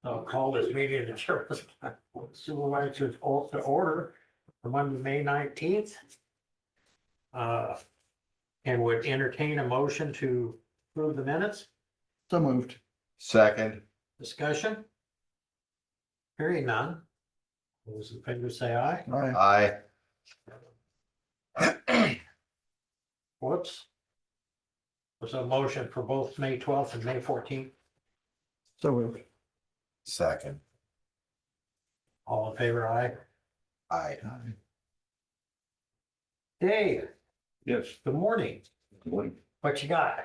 I'll call this meeting of the Jefferson Supervisors to order for Monday, May 19th. And would entertain a motion to approve the minutes. So moved. Second. Discussion? Hearing none. Those in favor say aye. Aye. Aye. Whoops. Was a motion for both May 12th and May 14th. So moved. Second. All in favor, aye. Aye. Dave, Yes, good morning. What you got?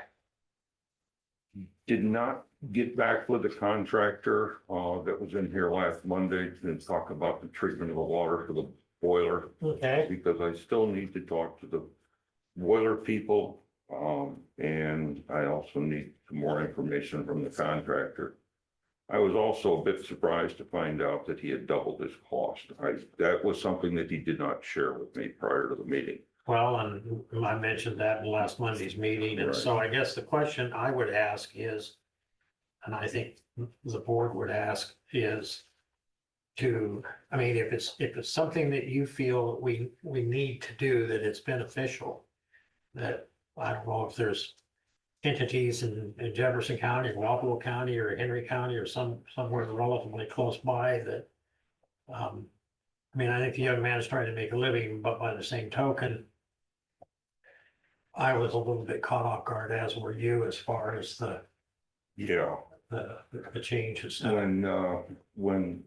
did not get back with the contractor that was in here last Monday and talk about the treatment of the water for the boiler, Okay, because I still need to talk to the boiler people. And I also need some more information from the contractor. I was also a bit surprised to find out that he had doubled his cost. That was something that he did not share with me prior to the meeting. well, and I mentioned that in last Monday's meeting, and so I guess the question I would ask is, and I think the board would ask is to, I mean, if it's something that you feel we need to do, that it's beneficial, that, I don't know if there's entities in Jefferson County, or Walpole County, or Henry County, or somewhere relatively close by that, I mean, I think the young man is trying to make a living, but by the same token, I was a little bit caught off guard, as were you, as far as the Yeah. change and stuff. When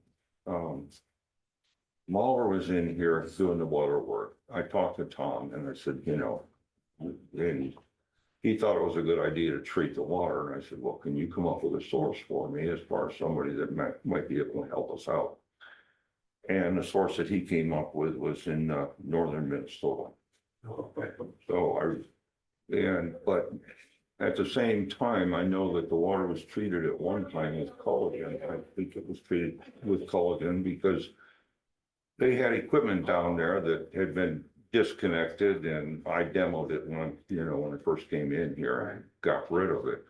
Mahler was in here doing the water work, I talked to Tom and I said, and he thought it was a good idea to treat the water. And I said, well, can you come up with a source for me as far as somebody that might be able to help us out? And the source that he came up with was in northern Minnesota. Okay. But at the same time, I know that the water was treated at one time with collagen. I think it was treated with collagen because they had equipment down there that had been disconnected, and I demoed it when I first came in here. I got rid of it.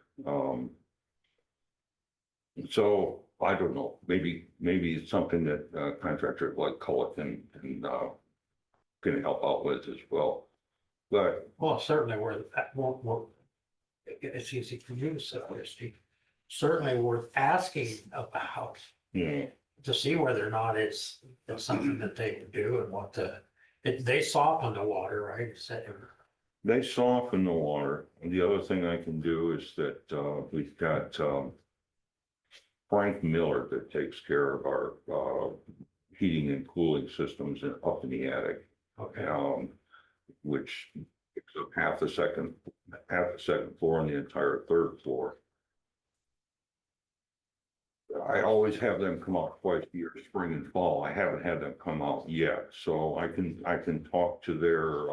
So I don't know, maybe it's something that contractor like collagen can help out with as well. But Well, certainly it's easy for you to say, Steve. Certainly worth asking about yeah, to see whether or not it's something that they can do and they soften the water, right? they soften the water. And the other thing I can do is that we've got Frank Miller that takes care of our heating and cooling systems up in the attic. Okay. Which picks up half the second floor and the entire third floor. I always have them come out twice a year, spring and fall. I haven't had them come out yet, so I can talk to their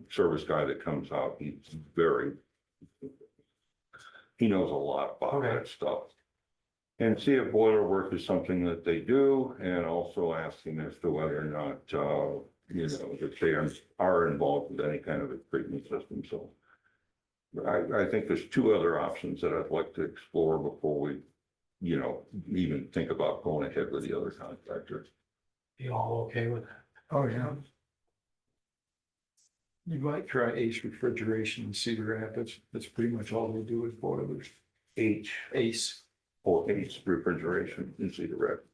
service guy that comes out. He knows a lot about that stuff. And see if boiler work is something that they do, and also ask him as to whether or not, if they are involved with any kind of a treatment system. So I think there's two other options that I'd like to explore before we, even think about going ahead with the other contractor. You all okay with that? Oh, yeah. You might try Ace Refrigeration in Cedar Rapids. That's pretty much all they do with boilers. Ace. Or Ace Refrigeration in Cedar Rapids.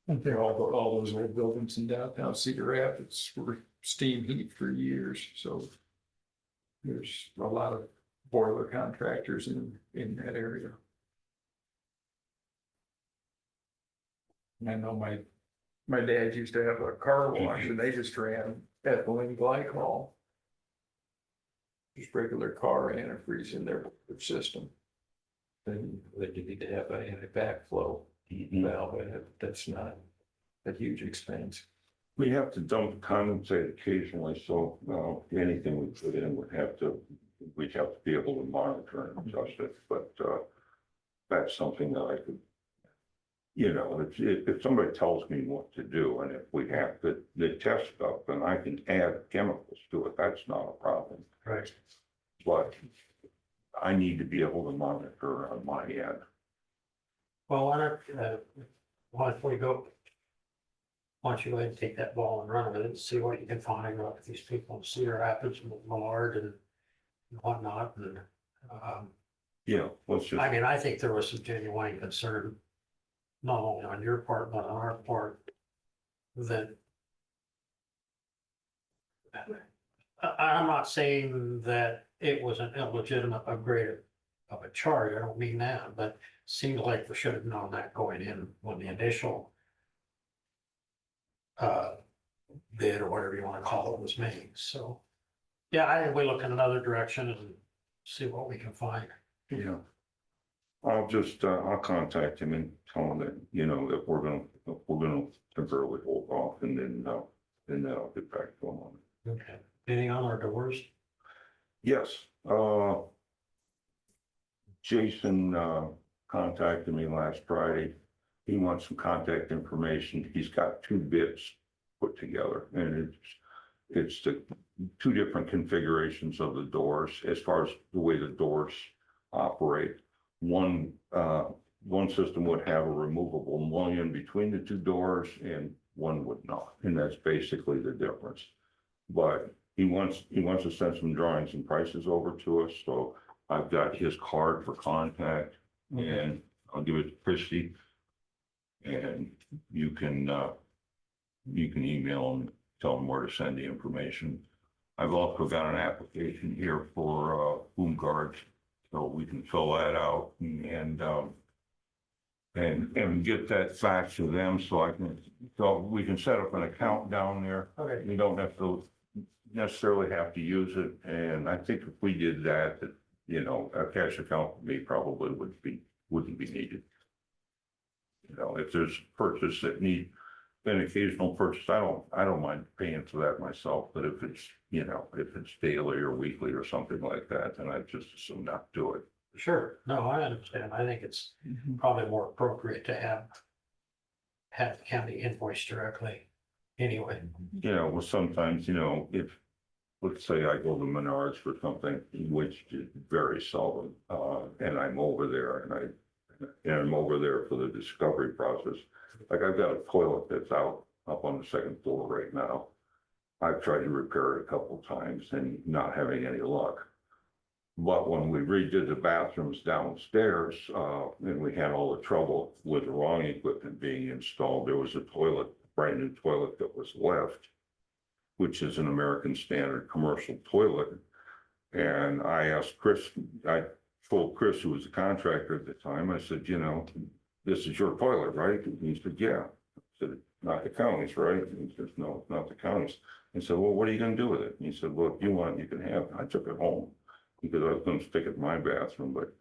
And they're all those old buildings in downtown Cedar Rapids were steam heat for years, so there's a lot of boiler contractors in that area. And I know my dad used to have a car wash and they just ran ethylene glycol. Just regular car antifreeze in their system. Then you need to have a backflow valve in it. That's not a huge expense. We have to dump condensate occasionally, so anything we put in we'd have to be able to monitor and adjust it, but that's something that I could you know, if somebody tells me what to do, and if we have the test stuff, then I can add chemicals to it, that's not a problem. Right. But I need to be able to monitor on my end. Well, why don't we go? Why don't you go ahead and take that ball and run with it and see what you can find out with these people in Cedar Rapids and Millard and whatnot, and, Yeah, let's just, I mean, I think there was some genuine concern, not only on your part, but on our part, that I'm not saying that it was an illegitimate upgrade of a charge, I don't mean that, but seemed like we should have known that going in when the initial bid, or whatever you wanna call it, was made, so. Yeah, I think we look in another direction and see what we can find. yeah. I'll just, I'll contact him and tell him that, you know, that we're gonna temporarily hold off, and then I'll get back to him on it. Okay. Anything on our doors? Yes, Jason, contacted me last Friday. He wants some contact information. He's got 2 bits put together, and it's the 2 different configurations of the doors as far as the way the doors operate. One system would have a removable mullion between the 2 doors, and one would not, and that's basically the difference. But he wants to send some drawings and prices over to us, so I've got his card for contact, and I'll give it to Christie. And you can email him, tell him where to send the information. I've also got an application here for boom guards, so we can fill that out and get that back to them, so we can set up an account down there. Okay. We don't have to necessarily have to use it, and I think if we did that, you know, a cash account for me probably wouldn't be needed. You know, if there's purchase that need an occasional purchase, I don't mind paying for that myself, but if it's, you know, if it's daily or weekly or something like that, then I just assume not do it. Sure, no, I understand, I think it's probably more appropriate to have the county invoice directly anyway. You know, well, sometimes, you know, if, let's say I go to Menards for something, which is very seldom, and I'm over there and I'm over there for the discovery process. Like I've got a toilet that's out up on the 2nd floor right now. I've tried to repair it a couple of times and not having any luck. But when we redid the bathrooms downstairs, and we had all the trouble with the wrong equipment being installed, there was a brand new toilet that was left, which is an American standard commercial toilet. And I asked Chris, I told Chris, who was the contractor at the time, I said, you know, this is your toilet, right? And he said, yeah. I said, not the county's, right? And he says, no, it's not the county's. I said, well, what are you gonna do with it? And he said, well, if you want, you can have it. I took it home because I was gonna stick it in my bathroom, but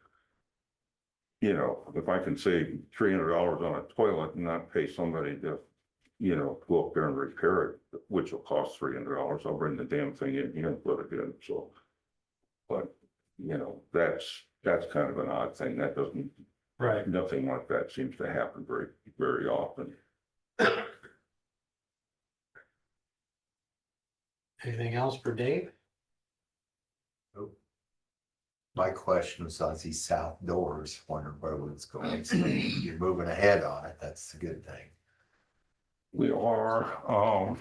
you know, if I can save $300 on a toilet and not pay somebody to, you know, go up there and repair it, which will cost $300, I'll bring the damn thing in here and put it in, so. But, you know, that's kind of an odd thing, that doesn't, Right. nothing like that seems to happen very, very often. Anything else for Dave? My question was on these south doors, wondering where it's going. So you're moving ahead on it, that's a good thing. We are, a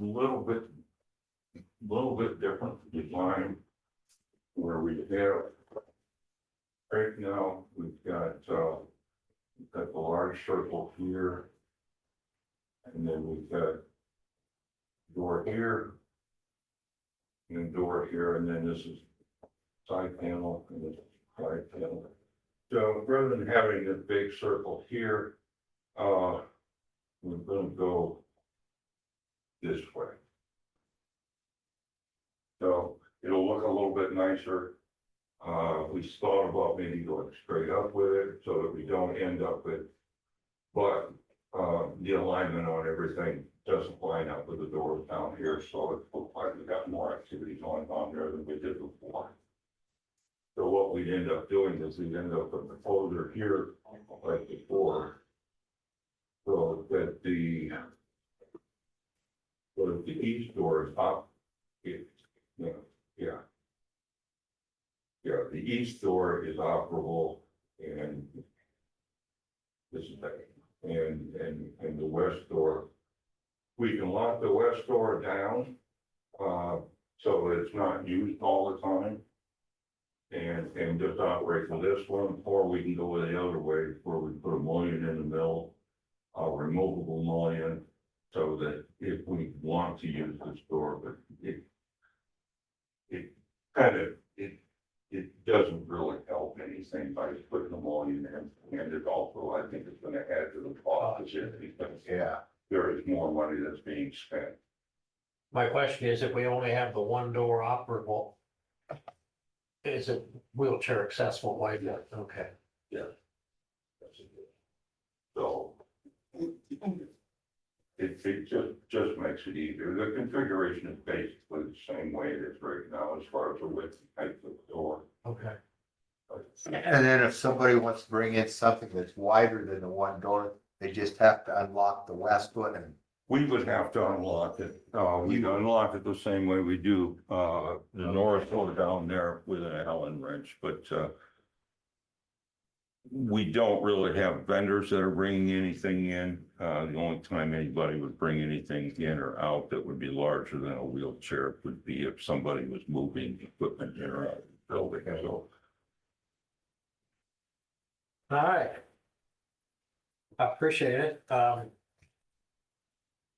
little bit different design where we have, right now, we've got the large circle here. And then we've got door here. And door here, and then this is side panel and this side panel. So rather than having this big circle here, we're gonna go this way. So it'll look a little bit nicer. We thought about maybe going straight up with it so that we don't end up with, but the alignment on everything doesn't line up with the doors down here, so it looks like we got more activity going on there than we did before. So what we'd end up doing is we'd end up with the folder here like before. So that the east door is up. Yeah, yeah. Yeah, the east door is operable and this is that, and the west door. We can lock the west door down, so that it's not used all the time. And just operate with this one, or we can go the other way where we put a mullion in the middle, a removable mullion, so that if we want to use this door, but it kind of, it doesn't really help anything by putting a mullion in, and it also, I think it's gonna add to the cost, because Yeah, there is more money that's being spent. My question is, if we only have the one door operable, is it wheelchair accessible? Why not? Okay. So it just makes it easier. The configuration is basically the same way it is right now as far as the width and height of the door. Okay. and then if somebody wants to bring in something that's wider than the one door, they just have to unlock the west one and. We would have to unlock it. We'd unlock it the same way we do, the north door down there with an Allen wrench, but, we don't really have vendors that are bringing anything in. The only time anybody would bring anything in or out that would be larger than a wheelchair would be if somebody was moving equipment in or out of the building, so. All right. I appreciate it.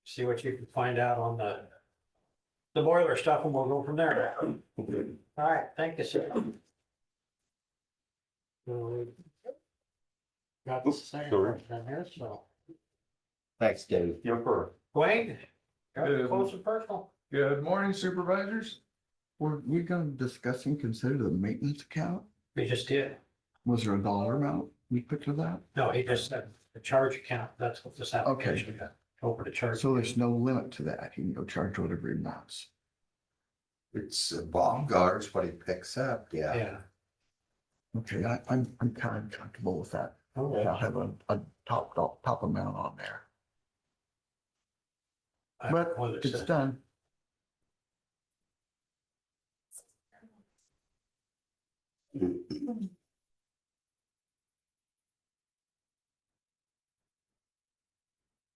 See what you can find out on the boiler stuff and we'll go from there. All right, thank you, sir. Got the same Sorry. down here, so. Thanks, Dave. Yepper. Dwayne, Good. close and personal. Good morning, supervisors. Were we gonna discuss and consider the maintenance account? We just did. Was there a dollar amount we put to that? No, he just said the charge account. That's what this application got. Over to charge. So there's no limit to that. He can go charge whatever he wants. It's bomb guards, what he picks up, yeah. Yeah. Okay, I'm kind of comfortable with that. Okay. I'll have a top amount on there, I don't know but whether it's done.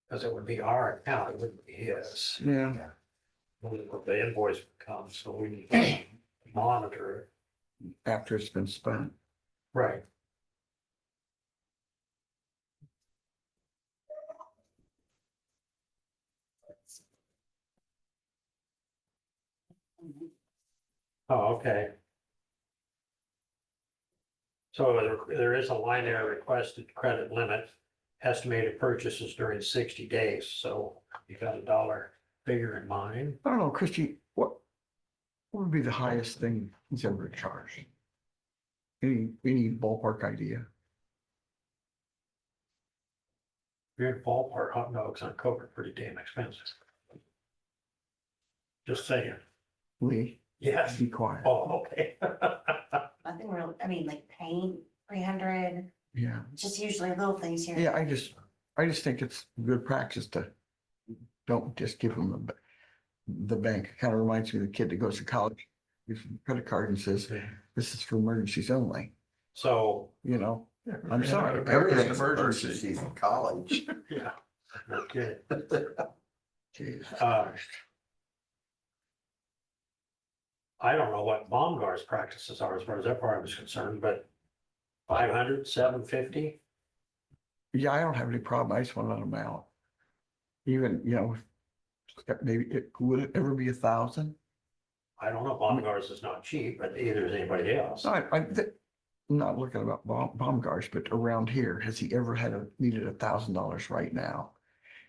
Because it would be our account, it wouldn't be his. Yeah, The invoice would come, so we need to monitor it. after it's been spent. Right. Oh, okay. So there is a line there, requested credit limit, estimated purchases during 60 days, so you got a dollar figure in mind. I don't know, Christie, what would be the highest thing he's ever charged? Any ballpark idea? If you're in ballpark, hot dogs on Coke are pretty damn expensive. Just saying. Lee, Yes. be quiet. Oh, okay. Nothing real, I mean, like paint, 300, Yeah, just usually little things here. yeah, I just think it's good practice to don't just give them the bank. It kind of reminds me of the kid that goes to college, gives him a credit card and says, this is for emergencies only, So, you know? I'm sorry. Everything's Emergency. emergencies in college. yeah. Okay. Jesus Uh, Christ. I don't know what Baumgart's practices are as far as that part was concerned, but 500, 750? Yeah, I don't have any problem. I just want to let them out. Even, you know, maybe would it ever be 1,000? I don't know, Baumgart's is not cheap, but neither is anybody else. No, I'm not looking about Baumgart's, but around here, has he ever needed $1,000 right now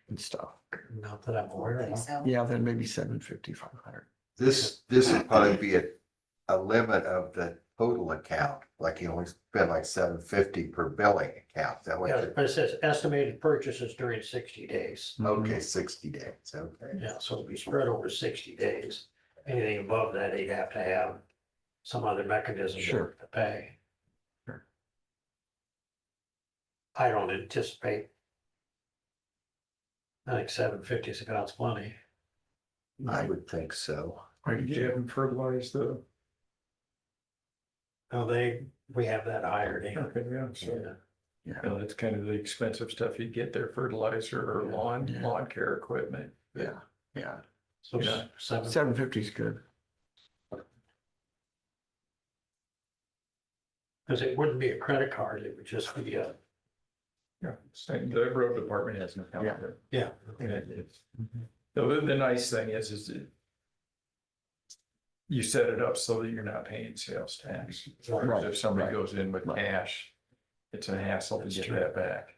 and stuff? Not that I'm aware I think of. so. Yeah, then maybe 750, 500. This would probably be a limit of the total account, like you only spend like $750 per billing account, is that what Yeah, you? but it says estimated purchases during 60 days. Okay, 60 days, okay. Yeah, so it'll be spread over 60 days. Anything above that, he'd have to have some other mechanism Sure. to pay. Sure. I don't anticipate. I think $750 is about plenty. I would think so. Did you have them fertilize the, No, we have that hired in. okay, yeah, so. Yeah. Yeah, You know, that's kind of the expensive stuff you get there, fertilizer or Yeah. lawn care equipment. yeah, yeah. So Yeah. 750 is good. because it wouldn't be a credit card, it would just be a, Yeah, same, the road department has an account Yeah. there. yeah. And the nice thing is it. You set it up so that you're not paying sales tax. Right, If somebody right, goes in with right. cash, it's a hassle to That's get true. that back.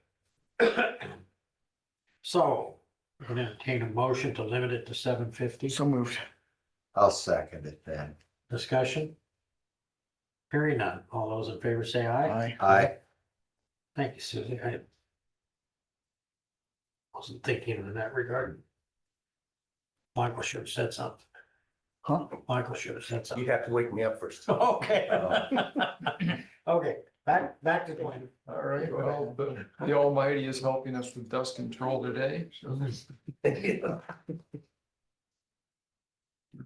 So, we're gonna entertain a motion to limit it to $750. So moved. I'll second it then. Discussion? Hearing none. All those in favor say aye. Aye. I, Thank you, Susie. I wasn't thinking in that regard. Michael should have said something. Huh? Michael should have said You'd something. have to wake me up first. Okay. Okay, back to Dwayne. All right, well, the Almighty is helping us with dust control today, so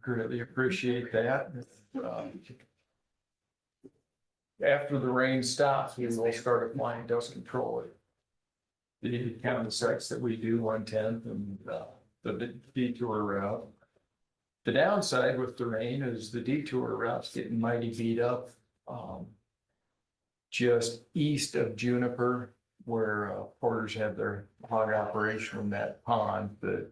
greatly appreciate that. After the rain stops, we will start applying dust control at the county sites that we do 110th and the detour route. The downside with the rain is the detour route's getting mighty beat up. Just east of Juniper, where Porters have their hog operation in that pond, the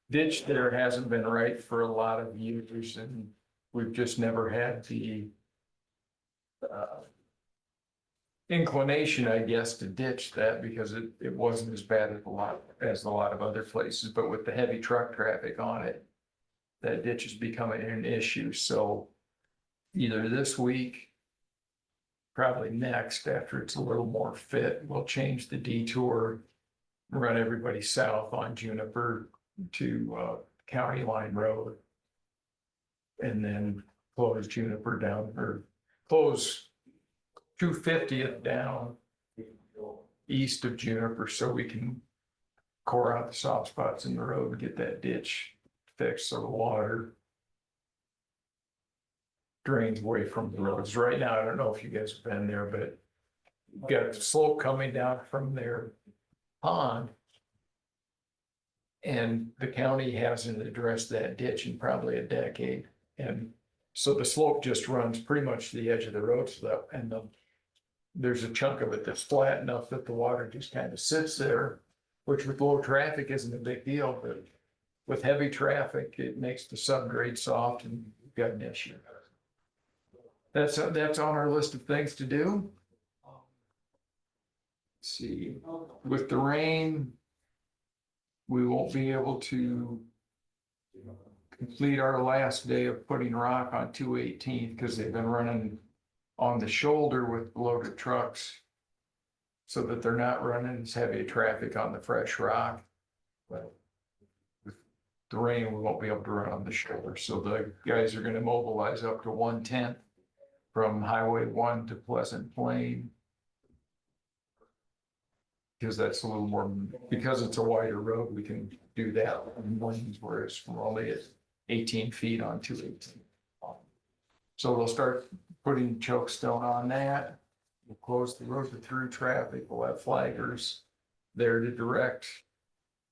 ditch there hasn't been right for a lot of years, and we've just never had the inclination, I guess, to ditch that because it wasn't as bad as a lot of other places, but with the heavy truck traffic on it, that ditch is becoming an issue, so either this week, probably next, after it's a little more fit, we'll change the detour, run everybody south on Juniper to County Line Road. And then close Juniper down, or close 250th down east of Juniper so we can core out the soft spots in the road and get that ditch fixed so the water drains away from the roads. Right now, I don't know if you guys have been there, but you've got the slope coming down from their pond. And the county hasn't addressed that ditch in probably a decade. And so the slope just runs pretty much to the edge of the road, so that, and there's a chunk of it that's flat enough that the water just kind of sits there, which with low traffic isn't a big deal, but with heavy traffic, it makes the subgrade soft and you've got an issue. That's on our list of things to do. Let's see, with the rain, we won't be able to complete our last day of putting rock on 218th because they've been running on the shoulder with loaded trucks so that they're not running as heavy a traffic on the fresh rock. But with the rain, we won't be able to run on the shoulder. So the guys are going to mobilize up to 110th from Highway 1 to Pleasant Plain. Because that's a little more, because it's a wider road, we can do that in lanes, whereas we're only at 18 feet on 218. So we'll start putting choke stone on that. We'll close the road to through traffic. We'll have flaggers there to direct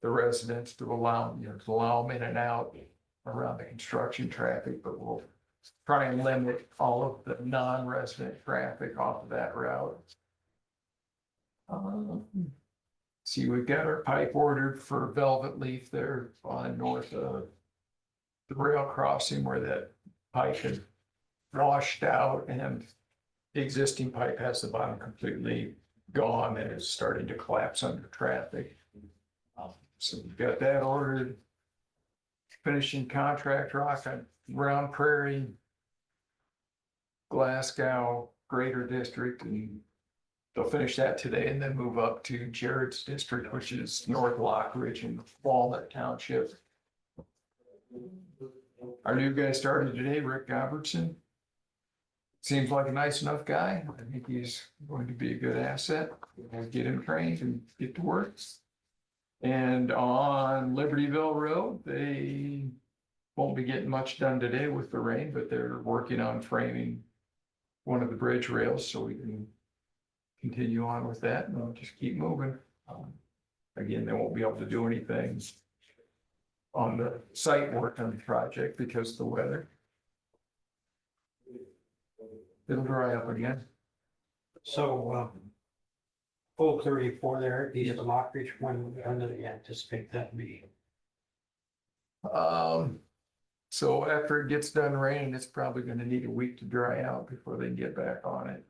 the residents to allow them in and out around the construction traffic, but we'll try and limit all of the non-resident traffic off of that route. See, we've got our pipe ordered for Velvet Leaf there on north of the rail crossing where that pipe had washed out and the existing pipe has the bottom completely gone and is starting to collapse under traffic. So we've got that ordered. Finishing contract rock on Round Prairie, Glasgow, Greater District, and they'll finish that today and then move up to Jared's district, which is North Lockridge and Walnut Township. Our new guy started today, Rick Gobertson. seems like a nice enough guy. I think he's going to be a good asset. We'll get him trained and get to work. And on Libertyville Road, they won't be getting much done today with the rain, but they're working on framing one of the bridge rails so we can continue on with that and we'll just keep moving. Again, they won't be able to do anything on the site work on the project because of the weather. It'll dry up again. So, full 34 there, east of Lockridge, when do they anticipate that being? So after it gets done raining, it's probably gonna need a week to dry out before they can get back on it.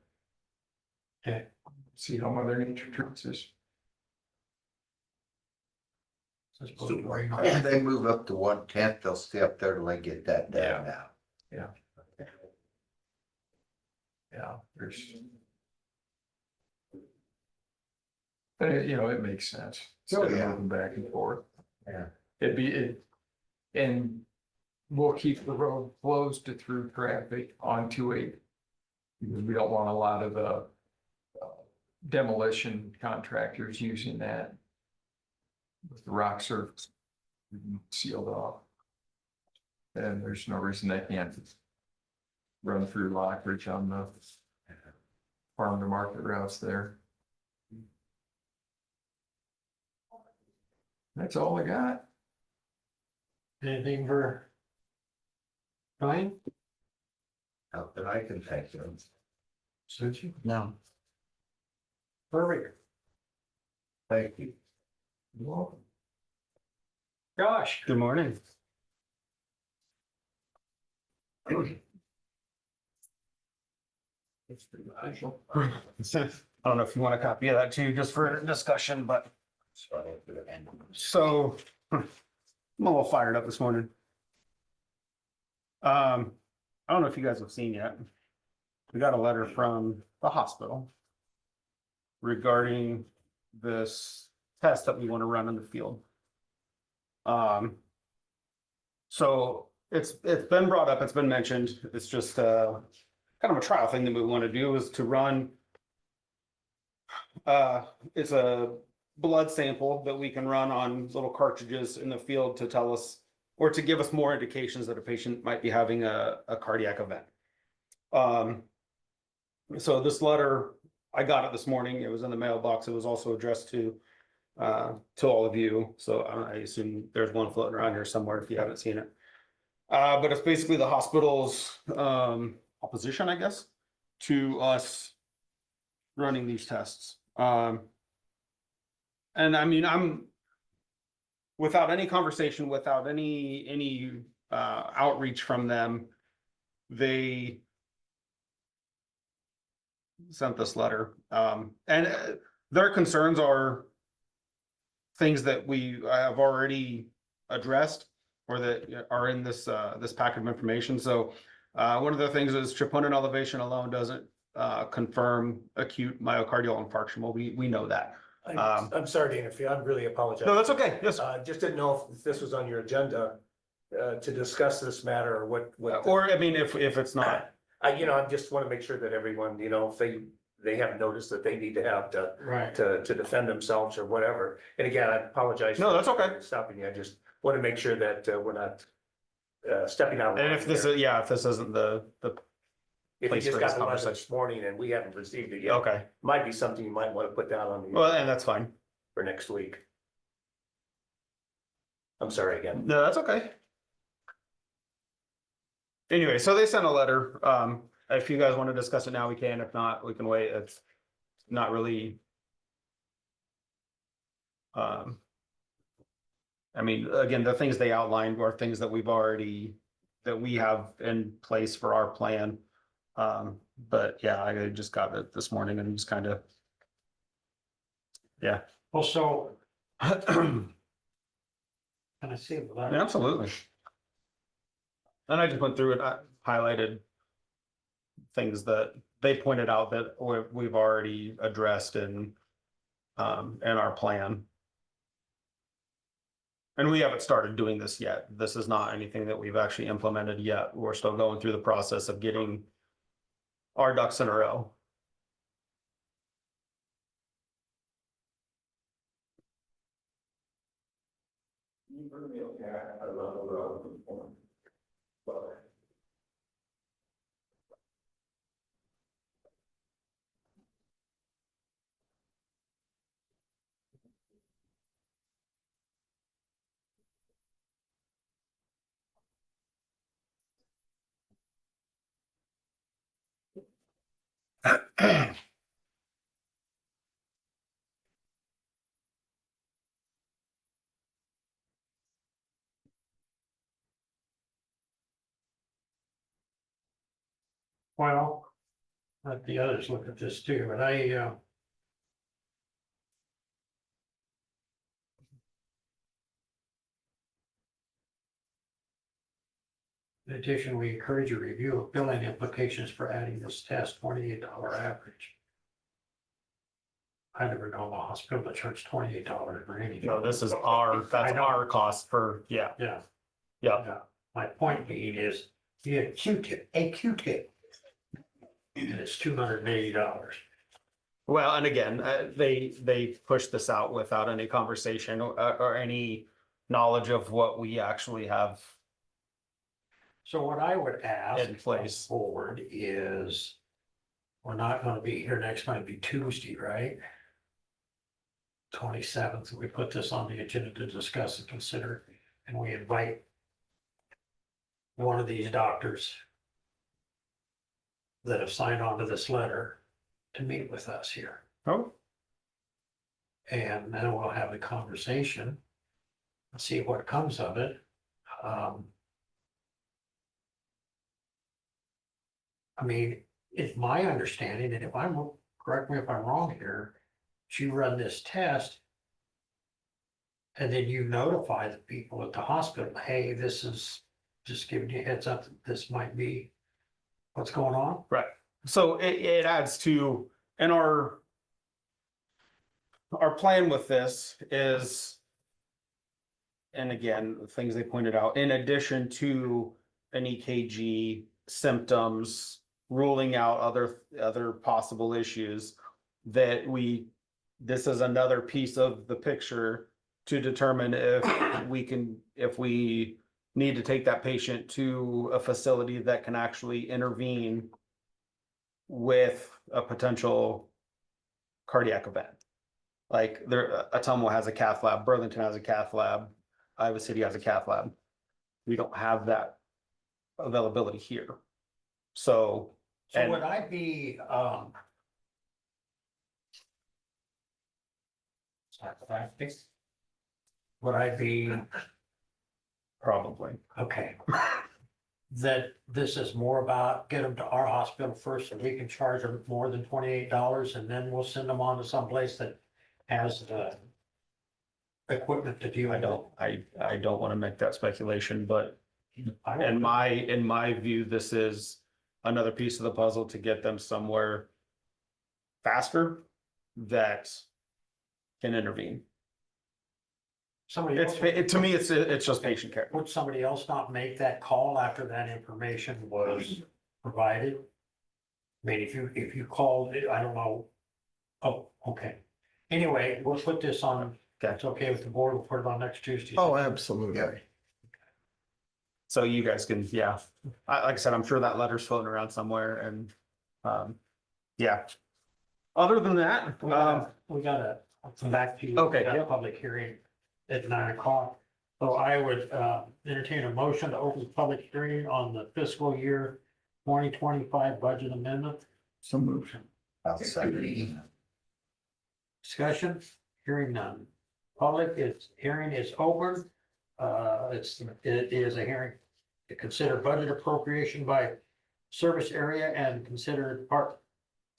Okay. See how Mother Nature treats us. So it's supposed to rain on- If they move up to 1/10, they'll stay up there till they get that done now. Yeah, there's. But it makes sense. Oh, Instead of yeah. moving back and forth. Yeah. And we'll keep the road closed to through traffic on 2/8. Because we don't want a lot of demolition contractors using that. With the rock surface sealed off. And there's no reason they can't run through Lockridge on the farm to market routes there. That's all I got. Anything for Ryan? Not that I can think of. Suits you? No. Perfect. Thank you. You're welcome. Josh? Good morning. I don't know if you want a copy of that too, just for discussion, but so I'm a little fired up this morning. I don't know if you guys have seen yet. We got a letter from the hospital regarding this test that we want to run in the field. So it's been brought up, it's been mentioned. It's just kind of a trial thing that we want to do is to run. It's a blood sample that we can run on little cartridges in the field to tell us or to give us more indications that a patient might be having a cardiac event. So this letter, I got it this morning. It was in the mailbox. It was also addressed to all of you. So I assume there's one floating around here somewhere if you haven't seen it. But it's basically the hospital's opposition, I guess, to us running these tests. And I mean, I'm without any conversation, without any outreach from them, they sent this letter. And their concerns are things that we have already addressed or that are in this this packet of information. So one of the things is troponin elevation alone doesn't confirm acute myocardial infarction. Well, we know that. I'm sorry to interfere. I really apologize. No, that's okay. Yes. Just didn't know if this was on your agenda to discuss this matter or what. Or I mean, if it's not. I just want to make sure that everyone, if they have noticed that they need to have Right. to defend themselves or whatever. And again, I apologize. No, for that's okay. Stopping you. I just want to make sure that we're not stepping out. of And line if this here. is, yeah, if this isn't the If you place just for got this the letter conversation. this morning and we haven't received it yet. Okay, Might be something you might want to put down on the, well, and that's fine. for next week. I'm sorry again. No, that's okay. Anyway, so they sent a letter. If you guys want to discuss it now, we can. If not, we can wait. It's not really. I mean, again, the things they outlined are things that we have in place for our plan. But yeah, I just got it this morning and just kind of. Yeah. Well, so can I see the letter? Absolutely. And I just went through it, I highlighted things that they pointed out that we've already addressed in our plan. And we haven't started doing this yet. This is not anything that we've actually implemented yet. We're still going through the process of getting our ducks in a row. Well, let the others look at this too, but in addition, we encourage a review of billing implications for adding this test, $28 average. I never know the hospital that charge $28 for anything. No, this is that's I know. our cost for, yeah, Yeah. yeah. Yeah. My point being is, you get a Q-tip. And it's $280. Well, and again, they pushed this out without any conversation or any knowledge of what we actually have. So what I would ask In place. forward is, we're not gonna be here next month, it'll be Tuesday, right? 27th, we put this on the agenda to discuss and consider, and we invite one of these doctors that have signed on to this letter to meet with us here. Oh, And then we'll have a conversation and see what comes of it. I mean, it's my understanding, and if I'm, correct me if I'm wrong here, you run this test. And then you notify the people at the hospital, hey, this is just giving you a heads up, that this might be what's going on. right. So it adds to, and our plan with this is, and again, the things they pointed out, in addition to an EKG, symptoms, ruling out other possible issues, that this is another piece of the picture to determine if we need to take that patient to a facility that can actually intervene with a potential cardiac event. Like Atumwa has a cath lab, Burlington has a cath lab, Iowa City has a cath lab. We don't have that availability here. So. So And- would I be, would I be, Probably. okay. That this is more about get them to our hospital first, and we can charge them more than $28, and then we'll send them on to someplace that has the equipment to deal I with it. don't, I don't want to make that speculation, but I don't- in my view, this is another piece of the puzzle to get them somewhere faster that can intervene. Somebody It's, else, to me, it's just patient care. would somebody else not make that call after that information was provided? I mean, if you called, I don't know. Oh, okay. Anyway, we'll put this on, Okay. it's okay with the board, we'll put it on next Tuesday. Oh, absolutely. So you guys can, yeah, like I said, I'm sure that letter's floating around somewhere and, yeah. Other than that, We gotta come back to you. Okay, We got a yep. Public hearing at 9 o'clock. So I would entertain a motion to open the public hearing on the fiscal year 2025 budget amendment. So moved. I'll second. Discussion, hearing none. Hearing is open. It is a hearing to consider budget appropriation by service area and consider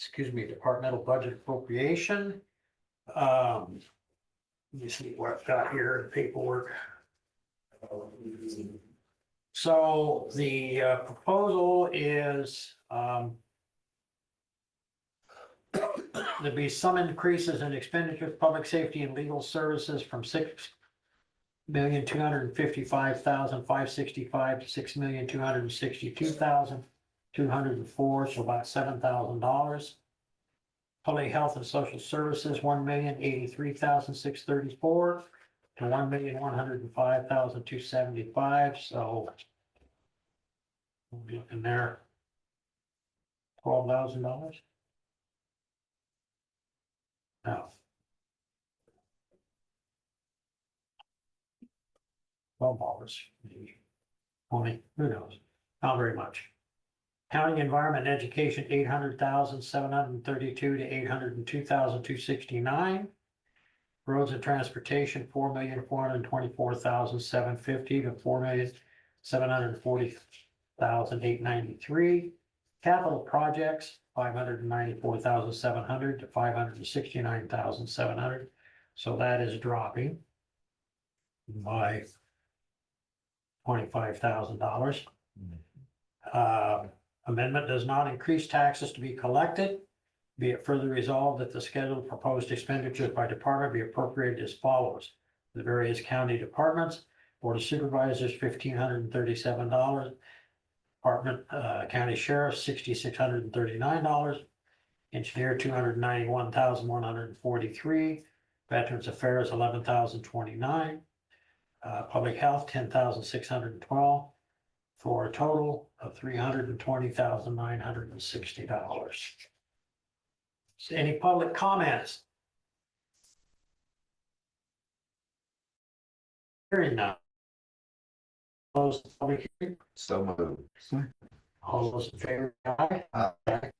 departmental budget appropriation. Let me see what I've got here, the paperwork. So the proposal is, there'd be some increases in expenditures, public safety and legal services from $6,255,565 to $6,262,000. 204, so about $7,000. Public Health and Social Services, 1,083,634 to 1,105,275, so we're looking there, $12,000. No. 12 dollars, maybe 20, who knows? Not very much. County Environment and Education, 800,732 to 802,269. Roads and Transportation, 4,424,750 to 4,740,893. Capital Projects, 594,700 to 569,700. So that is dropping by $25,000. Amendment does not increase taxes to be collected. Be it further resolved that the scheduled proposed expenditures by department be appropriated as follows. The various county departments, Board of Supervisors, $1,537. Department, County Sheriff, $6,639. Engineer, $291,143. Veterans Affairs, $11,029. Public Health, $10,612. For a total of $320,960. Any public comments? Hearing none. Close the public hearing. So moved. All those in favor, aye. Aye.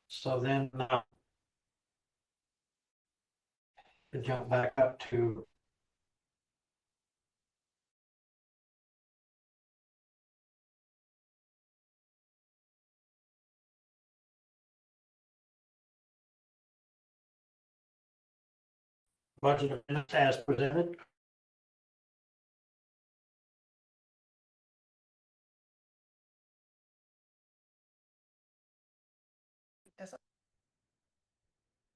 So then, we jump back up to budget amendments as presented.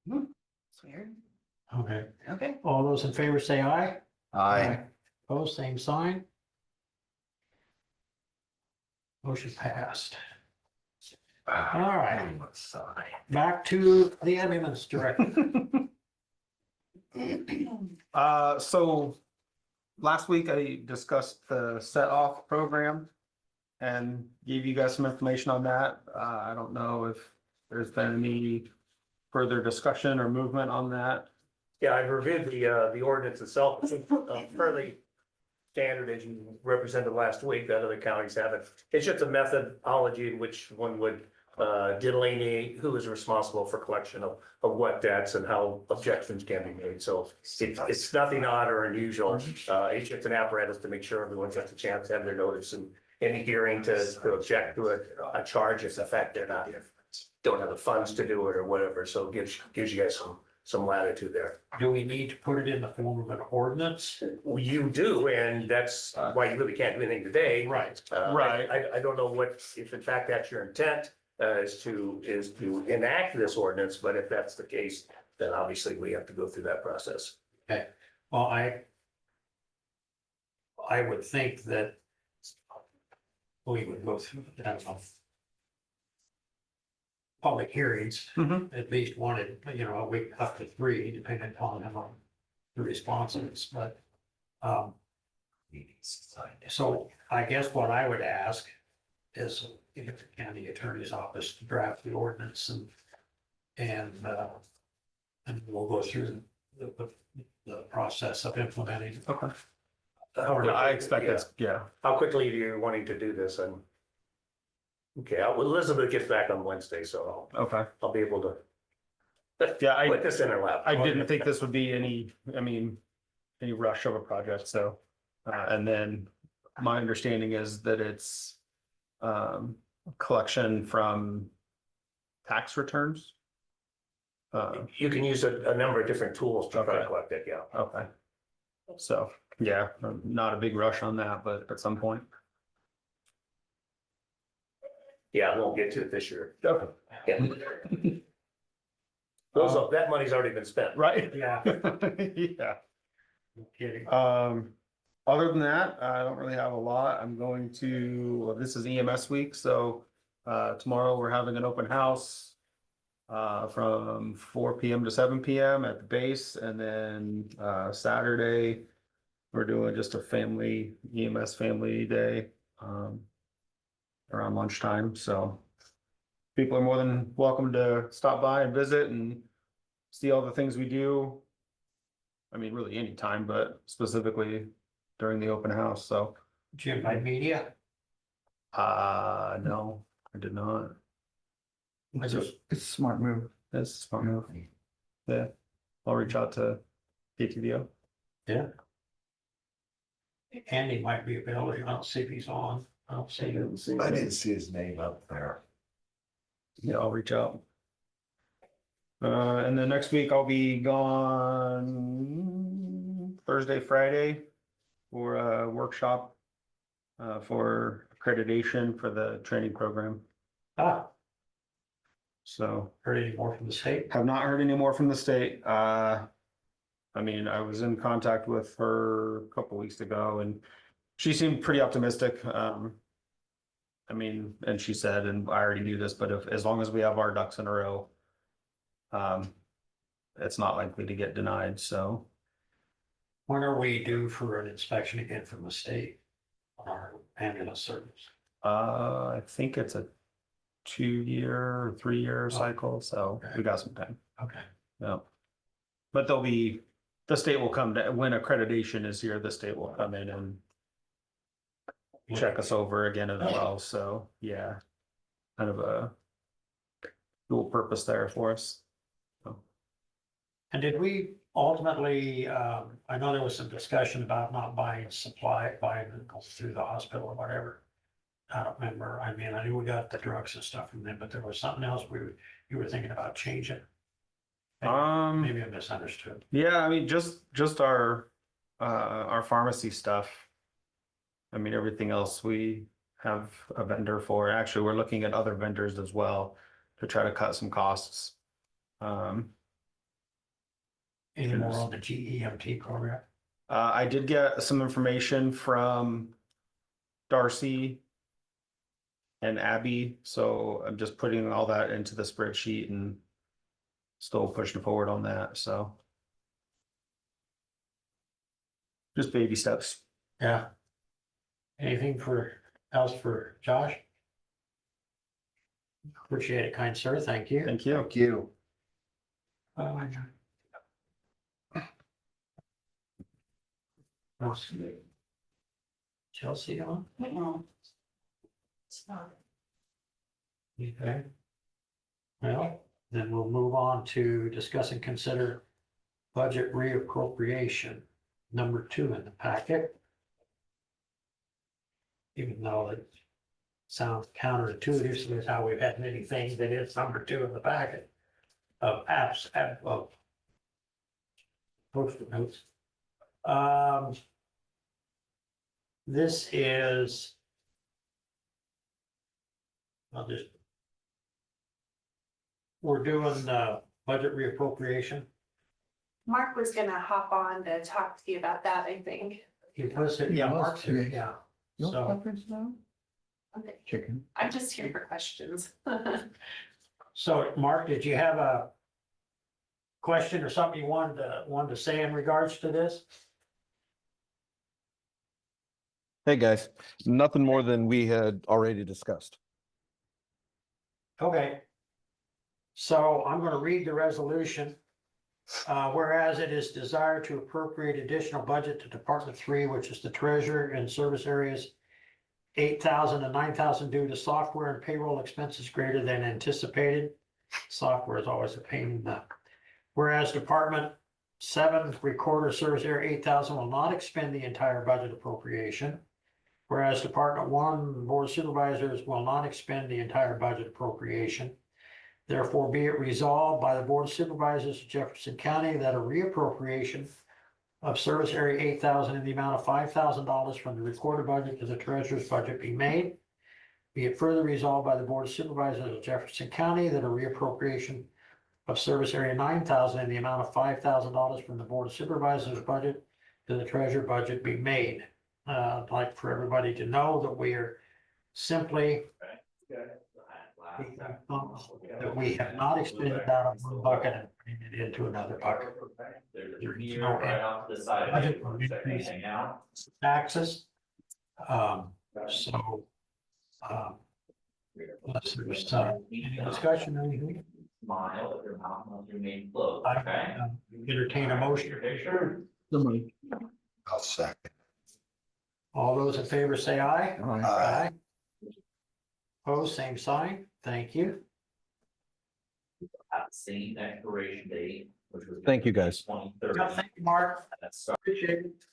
It's weird. Okay, Okay. all those in favor say aye. Aye. Opposed, same sign. Motion passed. All right, Sigh. back to the ambulance director. So last week I discussed the set off program and gave you guys some information on that. I don't know if there's been any further discussion or movement on that. Yeah, I've reviewed the ordinance itself. It's fairly standard as you represented last week that other counties have it. It's just a methodology in which one would delineate who is responsible for collection of what debts and how objections can be made. So it's nothing odd or unusual. It's just an apparatus to make sure everyone gets a chance to have their notice and any hearing to object to a charge if in fact they're not, don't have the funds to do it or whatever. So it gives you guys some latitude there. Do we need to put it in the form of an ordinance? Well, you do, and that's why you really can't do anything today. Right. Right. I don't know if in fact that's your intent, is to enact this ordinance, but if that's the case, then obviously we have to go through that process. Well, I would think that we would go through, I don't know, public hearings, at least one, a week up to 3, depending upon how the responses, but so I guess what I would ask is if the county attorney's office to draft the ordinance and we'll go through the process of implementing. Okay. How I expect it's, yeah. How quickly are you wanting to do this? And okay, Elizabeth gets back on Wednesday, so Okay. I'll be able to Yeah, put this in her lap. I didn't think this would be any rush of a project, so, and then my understanding is that it's collection from tax returns. You can use a number of different tools to try to Okay. collect it, yeah. Okay. So, yeah, not a big rush on that, but at some point. Yeah, I won't get to it this year. Okay. Yeah. That money's already been spent. Right? Yeah. Yeah. No kidding. Other than that, I don't really have a lot. I'm going to, well, this is EMS week, so Tomorrow, we're having an open house from 4 p.m. to 7 p.m. at the base, and then Saturday, we're doing just a family EMS family day around lunchtime. So people are more than welcome to stop by and visit and see all the things we do. I mean, really anytime, but specifically during the open house. So Did you invite media? no, I did not. I just, It's a smart move. That's fun enough. Yeah, I'll reach out to PTVO. yeah. Andy might be available. I don't see if he's on. I don't see him. I didn't see his name up there. Yeah, I'll reach out. And then next week I'll be gone Thursday, Friday for a workshop for accreditation for the training program. Ah, So heard any more from the state? have not heard any more from the state. I mean, I was in contact with her a couple weeks ago and she seemed pretty optimistic. I mean, and she said, and I already knew this, but as long as we have our ducks in a row, it's not likely to get denied, so. When are we due for an inspection again from the state on our ambulance service? I think it's a 2-year, 3-year cycle, so we got some time, Okay. yeah. But the state will come to, when accreditation is here, the state will come in and check us over again as well, so, yeah. Kind of a dual purpose there for us. And did we ultimately, I know there was some discussion about not buying buying vehicles through the hospital or whatever. I don't remember. I mean, I knew we got the drugs and stuff from them, but there was something else you were thinking about changing. Maybe I misunderstood. Yeah, I mean, just our pharmacy stuff. I mean, everything else we have a vendor for. Actually, we're looking at other vendors as well to try to cut some costs. Any more on the GEMT program? I did get some information from Darcy and Abby, so I'm just putting all that into the spreadsheet and still pushing forward on that, so. Just baby steps. Yeah. Anything else for Josh? Appreciate it, kind sir. Thank you. Thank you. Thank you. Chelsea on? No. It's not. Okay. Well, then we'll move on to discuss and consider budget reappropriation, number 2 in the packet. Even though it sounds counterintuitive, so that's how we've had many things, that is number 2 in the packet of apps, of post-it notes. This is, we're doing budget reappropriation. Mark was gonna hop on to talk to you about that, I think. He puts it, yeah, Mark's here, yeah. No So, preference now? Okay, Chicken. I'm just here for questions. so Mark, did you have a question or something you wanted to say in regards to this? Hey, guys, nothing more than we had already discussed. Okay. So I'm gonna read the resolution. Whereas it is desired to appropriate additional budget to Department 3, which is the treasurer and service areas, 8,000 and 9,000 due to software and payroll expenses greater than anticipated. Software is always a pain in the. Whereas Department 7 recorder service area 8,000 will not expend the entire budget appropriation. Whereas Department 1 Board of Supervisors will not expend the entire budget appropriation. Therefore, be it resolved by the Board of Supervisors of Jefferson County that a reappropriation of service area 8,000 in the amount of $5,000 from the recorded budget to the treasurer's budget be made. Be it further resolved by the Board of Supervisors of Jefferson County that a reappropriation of service area 9,000 in the amount of $5,000 from the Board of Supervisors budget to the treasurer budget be made. I'd like for everybody to know that we are simply that we have not extended out of one bucket and putting it into another bucket. There is no budget for increase taxes. So, unless there's any discussion or anything, Smile if your mouth must remain closed, I okay? entertain a motion. Picture. I'll second. All those in favor say aye. Aye. Opposed, same sign. Thank you. At the same expiration date, which was. Thank you, guys. 2030. Yeah, thank you, Mark. That's Appreciate it.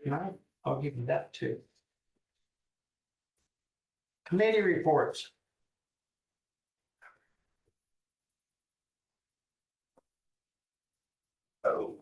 No, I'll give you that too. Committee reports. Oh.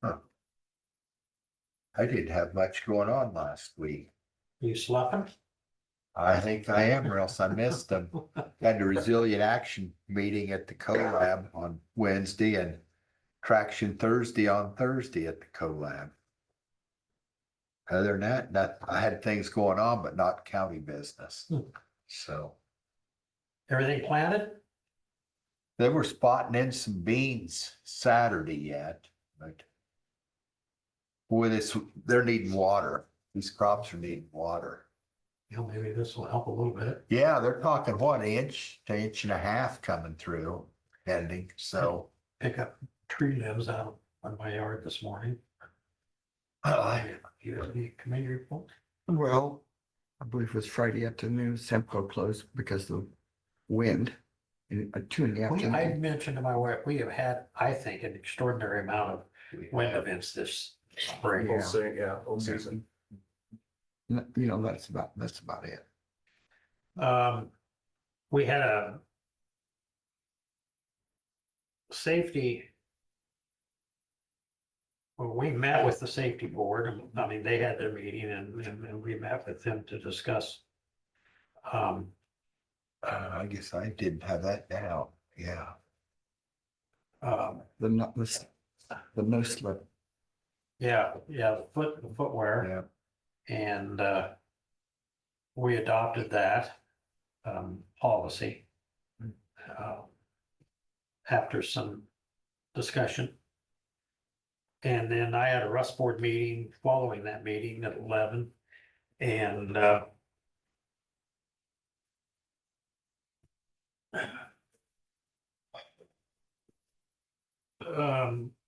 Huh. I didn't have much going on last week. You sloughing? I think I am, or else I missed them. Had the Resilient Action meeting at the CoLab on Wednesday and Traction Thursday on Thursday at the CoLab. Other than that, I had things going on, but not county business. So Everything planted? they were spotting in some beans Saturday yet, but boy, they're needing water. These crops are needing water. You know, maybe this will help a little bit. Yeah, they're talking what, inch to inch and a half coming through, ending, so. Pick up tree limbs out of my yard this morning. You have any committee report? Well, I believe it was Friday afternoon, Semco closed because of wind. At 2 in the I afternoon. mentioned to my wife, we have had, I think, an extraordinary amount of wind events this spring. Yeah. Old season. You know, that's about it. We had a safety. Well, we met with the safety board, and I mean, they had their meeting and we met with them to discuss. I guess I didn't have that down, yeah. The no slip. Yeah, the footwear. Yeah. And we adopted that policy after some discussion. And then I had a Rust Board meeting following that meeting at 11. And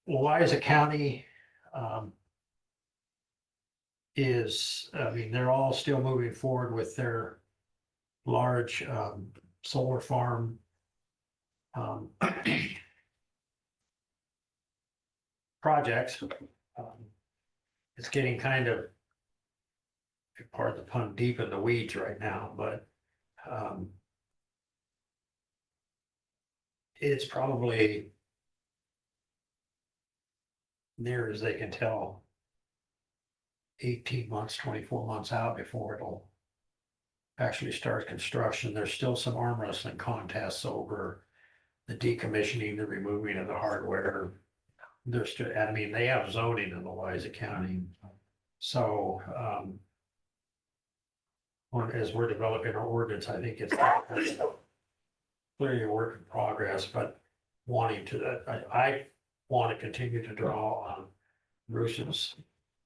Eliza County is, I mean, they're all still moving forward with their large solar farm projects. It's getting kind of, pardon the pun, deep in the weeds right now, but it's probably near as they can tell 18 months, 24 months out before it'll actually start construction. There's still some arm wrestling contests over the decommissioning, the removing of the hardware. There's still, I mean, they have zoning in Eliza County. So, as we're developing our ordinance, I think it's clearly a work in progress, but wanting to, I want to continue to draw on Bruce's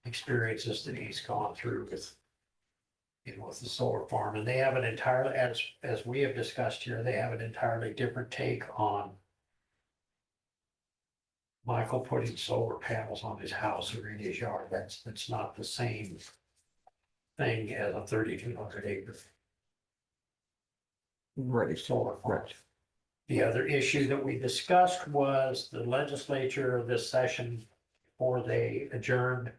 experiences that he's gone through with, you know, with the solar farm, and they have an entirely, as we have discussed here, they have an entirely different take on Michael putting solar panels on his house or in his yard. That's not the same thing as a 3,200 acre Right. solar farm. Right. The other issue that we discussed was the legislature this session before they adjourned.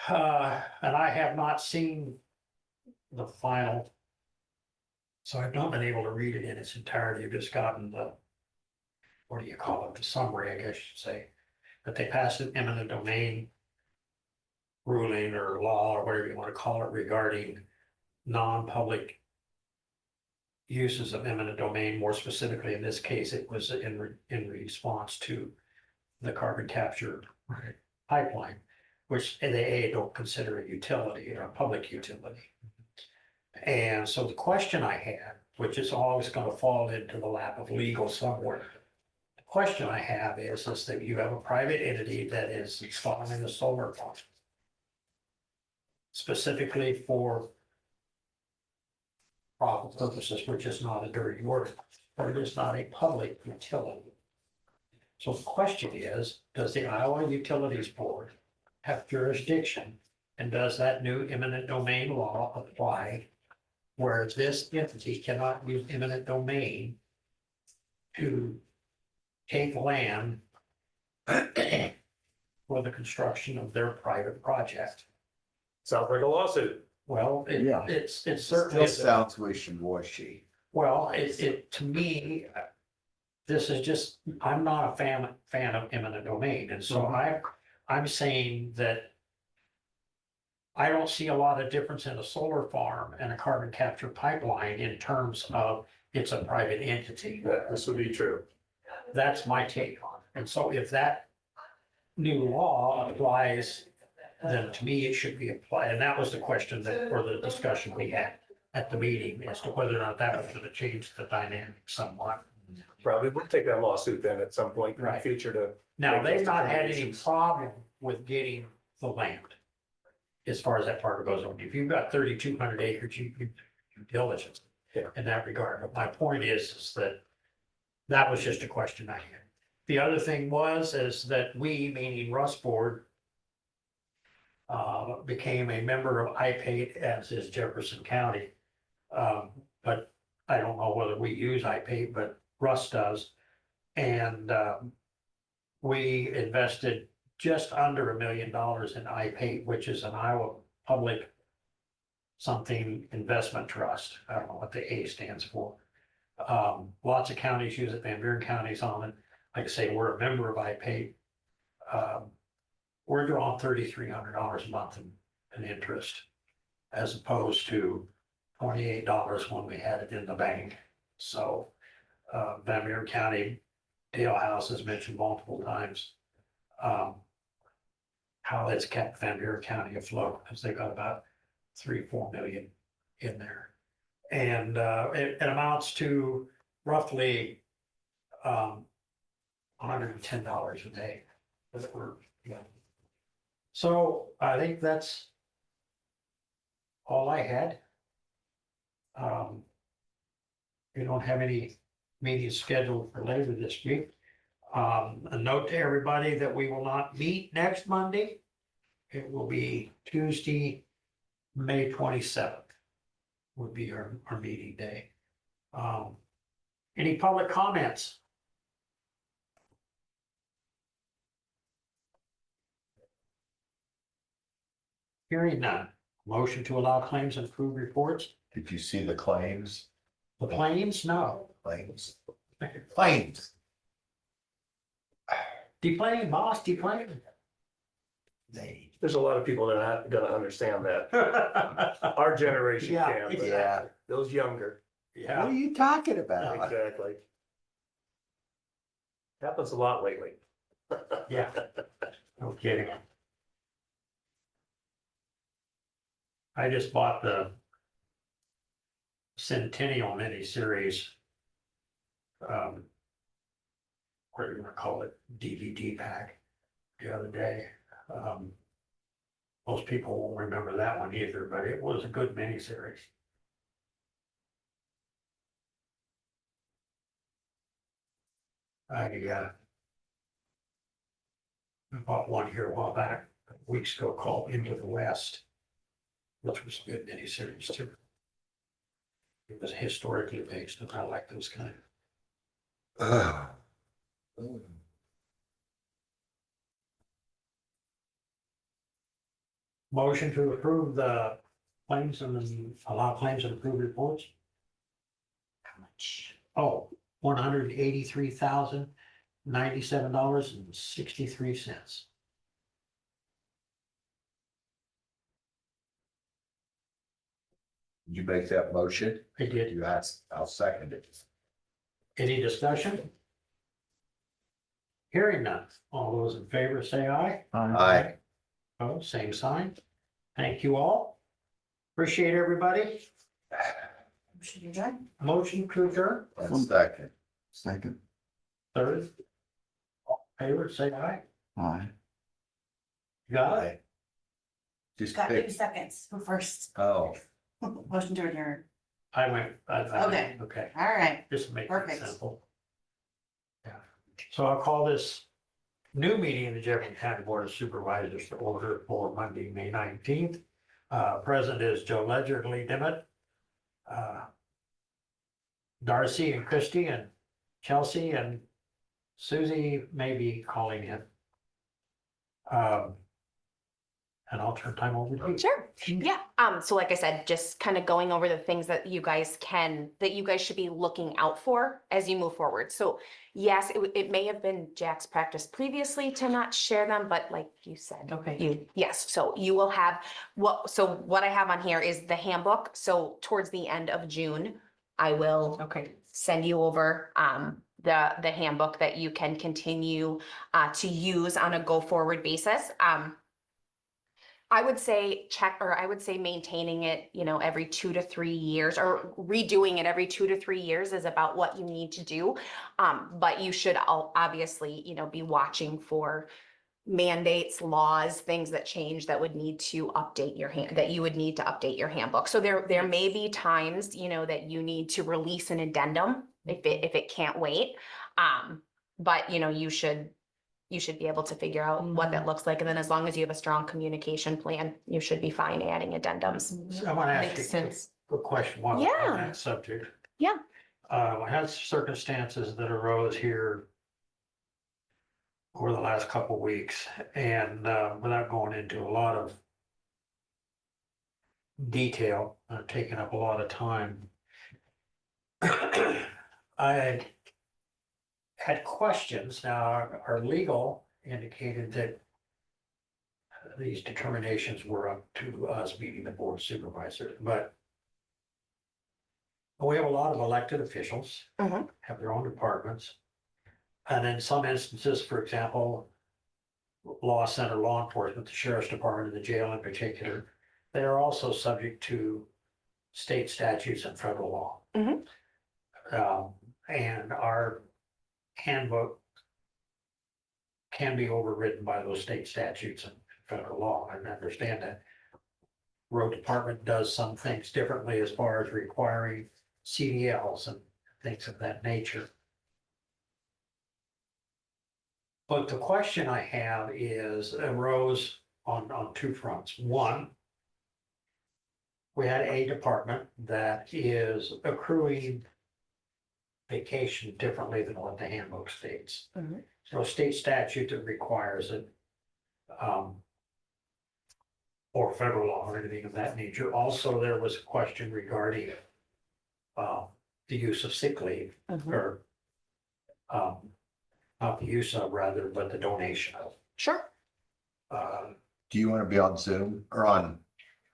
And I have not seen the final So I've not been able to read it in its entirety. I've just gotten the, what do you call it, the summary, I guess you'd say. That they passed an eminent domain ruling or law or whatever you want to call it regarding non-public uses of eminent domain. More specifically, in this case, it was in response to the carbon capture pipeline, which they don't consider a utility or a public utility. And so the question I had, which is always going to fall into the lap of legal somewhere. The question I have is that you have a private entity that is installing a solar farm specifically for profit purposes, which is not a dirty word, but it is not a public utility. So the question is, does the Iowa Utilities Board have jurisdiction? And does that new eminent domain law apply where this entity cannot use eminent domain to take land for the construction of their private project? Sounds like a lawsuit. Well, Yeah. it's Still certainly. sounds wishy-washy. Well, to me, this is just, I'm not a fan of eminent domain, and so I'm saying that I don't see a lot of difference in a solar farm and a carbon capture pipeline in terms of it's a private entity. This would be true. That's my take on it. And so if that new law applies, then to me, it should be applied. And that was the question that, or the discussion we had at the meeting as to whether or not that was going to change the dynamic somewhat. Probably will take that lawsuit then at some point in the Right. future to. Now, make they've those not had any determinations. problem with getting the land. As far as that part goes, if you've got 3,200 acres, you diligence Yeah. in that regard. But my point is that was just a question I had. The other thing is that we, meaning Russ Board, became a member of IPATE, as is Jefferson County. But I don't know whether we use IPATE, but Russ does. And we invested just under $1 million in IPATE, which is an Iowa Public something investment trust. I don't know what the A stands for. Lots of counties use it. Van Buren County's on it. Like I say, we're a member of IPATE. We're drawing $3,300 a month in interest, as opposed to $28 when we had it in the bank. So Van Buren County, Dale House has mentioned multiple times how it's kept Van Buren County afloat, because they got about 3-4 million in there. And it amounts to roughly $110 a day. That we're, yeah. So I think that's all I had. We don't have any meetings scheduled for later this week. A note to everybody that we will not meet next Monday. It will be Tuesday, May 27th would be our meeting day. Any public comments? Hearing none. Motion to allow claims and approved reports. Did you see the claims? The claims, no. Claims. Claims. Deplane, boss, deplane. There's a lot of people that are not gonna understand that. Our generation Yeah, can, but Yeah. those younger, What Yeah, are you talking about? exactly. Happens a lot lately. yeah. No kidding. I just bought the Centennial miniseries. What do you want to call it? DVD pack the other day. Most people won't remember that one either, but it was a good miniseries. I bought one here a while back, weeks ago, called Into the West, which was a good miniseries too. It was historically based, and I like those kind. Motion to approve the claims and allow claims and approve reports. much? Oh, $183,097.63. Did you make that motion? I did. You asked, I'll second it. Any discussion? Hearing none. All those in favor say aye. Aye. Oh, same sign. Thank you all. Appreciate everybody. Should you join? Motion to adjourn. One second. Second. Third. All in favor say aye. Aye. Got it? Aye. Just Got 2 pick, seconds. Who first? oh, Motion to adjourn. I went. Okay. Okay, All right. just to make it Perfect. simple. Yeah, so I'll call this new meeting of the Jefferson County Board of Supervisors to order for Monday, May 19th. Present is Joe Ledger, Lee Dimmitt, Darcy and Christie and Chelsea and Susie may be calling in. And I'll turn time over to you. Sure. Yeah. So like I said, just kind of going over the things that you guys should be looking out for as you move forward. So yes, it may have been Jack's practice previously to not share them, but like you said, Okay. yes. So you will have what I have on here is the handbook. So towards the end of June, I will send you over, the handbook that you can continue, to use on a go forward basis. I would say maintaining it, every 2 to 3 years or redoing it every 2 to 3 years is about what you need to do. But you should obviously, be watching for mandates, laws, things that change that would need to update your handbook. So there may be times, that you need to release an addendum if it can't wait. But you should be able to figure out what that looks like. And then as long as you have a strong communication plan, you should be fine adding addendums. So I want to ask Makes you sense. a question on Yeah. that subject. Yeah. I had circumstances that arose here over the last couple of weeks, and without going into a lot of detail, taking up a lot of time, I had questions. Now, our legal indicated that these determinations were up to us, meeting the board of supervisors, but we have a lot of elected officials, Mhm. have their own departments. And in some instances, for example, law center, law enforcement, the sheriff's department, and the jail in particular, they are also subject to state statutes and federal law. Mhm. And our handbook can be overridden by those state statutes and federal law. I understand that. Road department does some things differently as far as requiring CDLs and things of that nature. But the question I have arose on 2 fronts. One, we had a department that is accruing vacation differently than what the handbook states. Mhm. So a state statute that requires it, or federal law or anything of that nature. Also, there was a question regarding the use of sick leave, Mhm. or not the use of rather, but the donation of. Sure. do you want to be on Zoom or on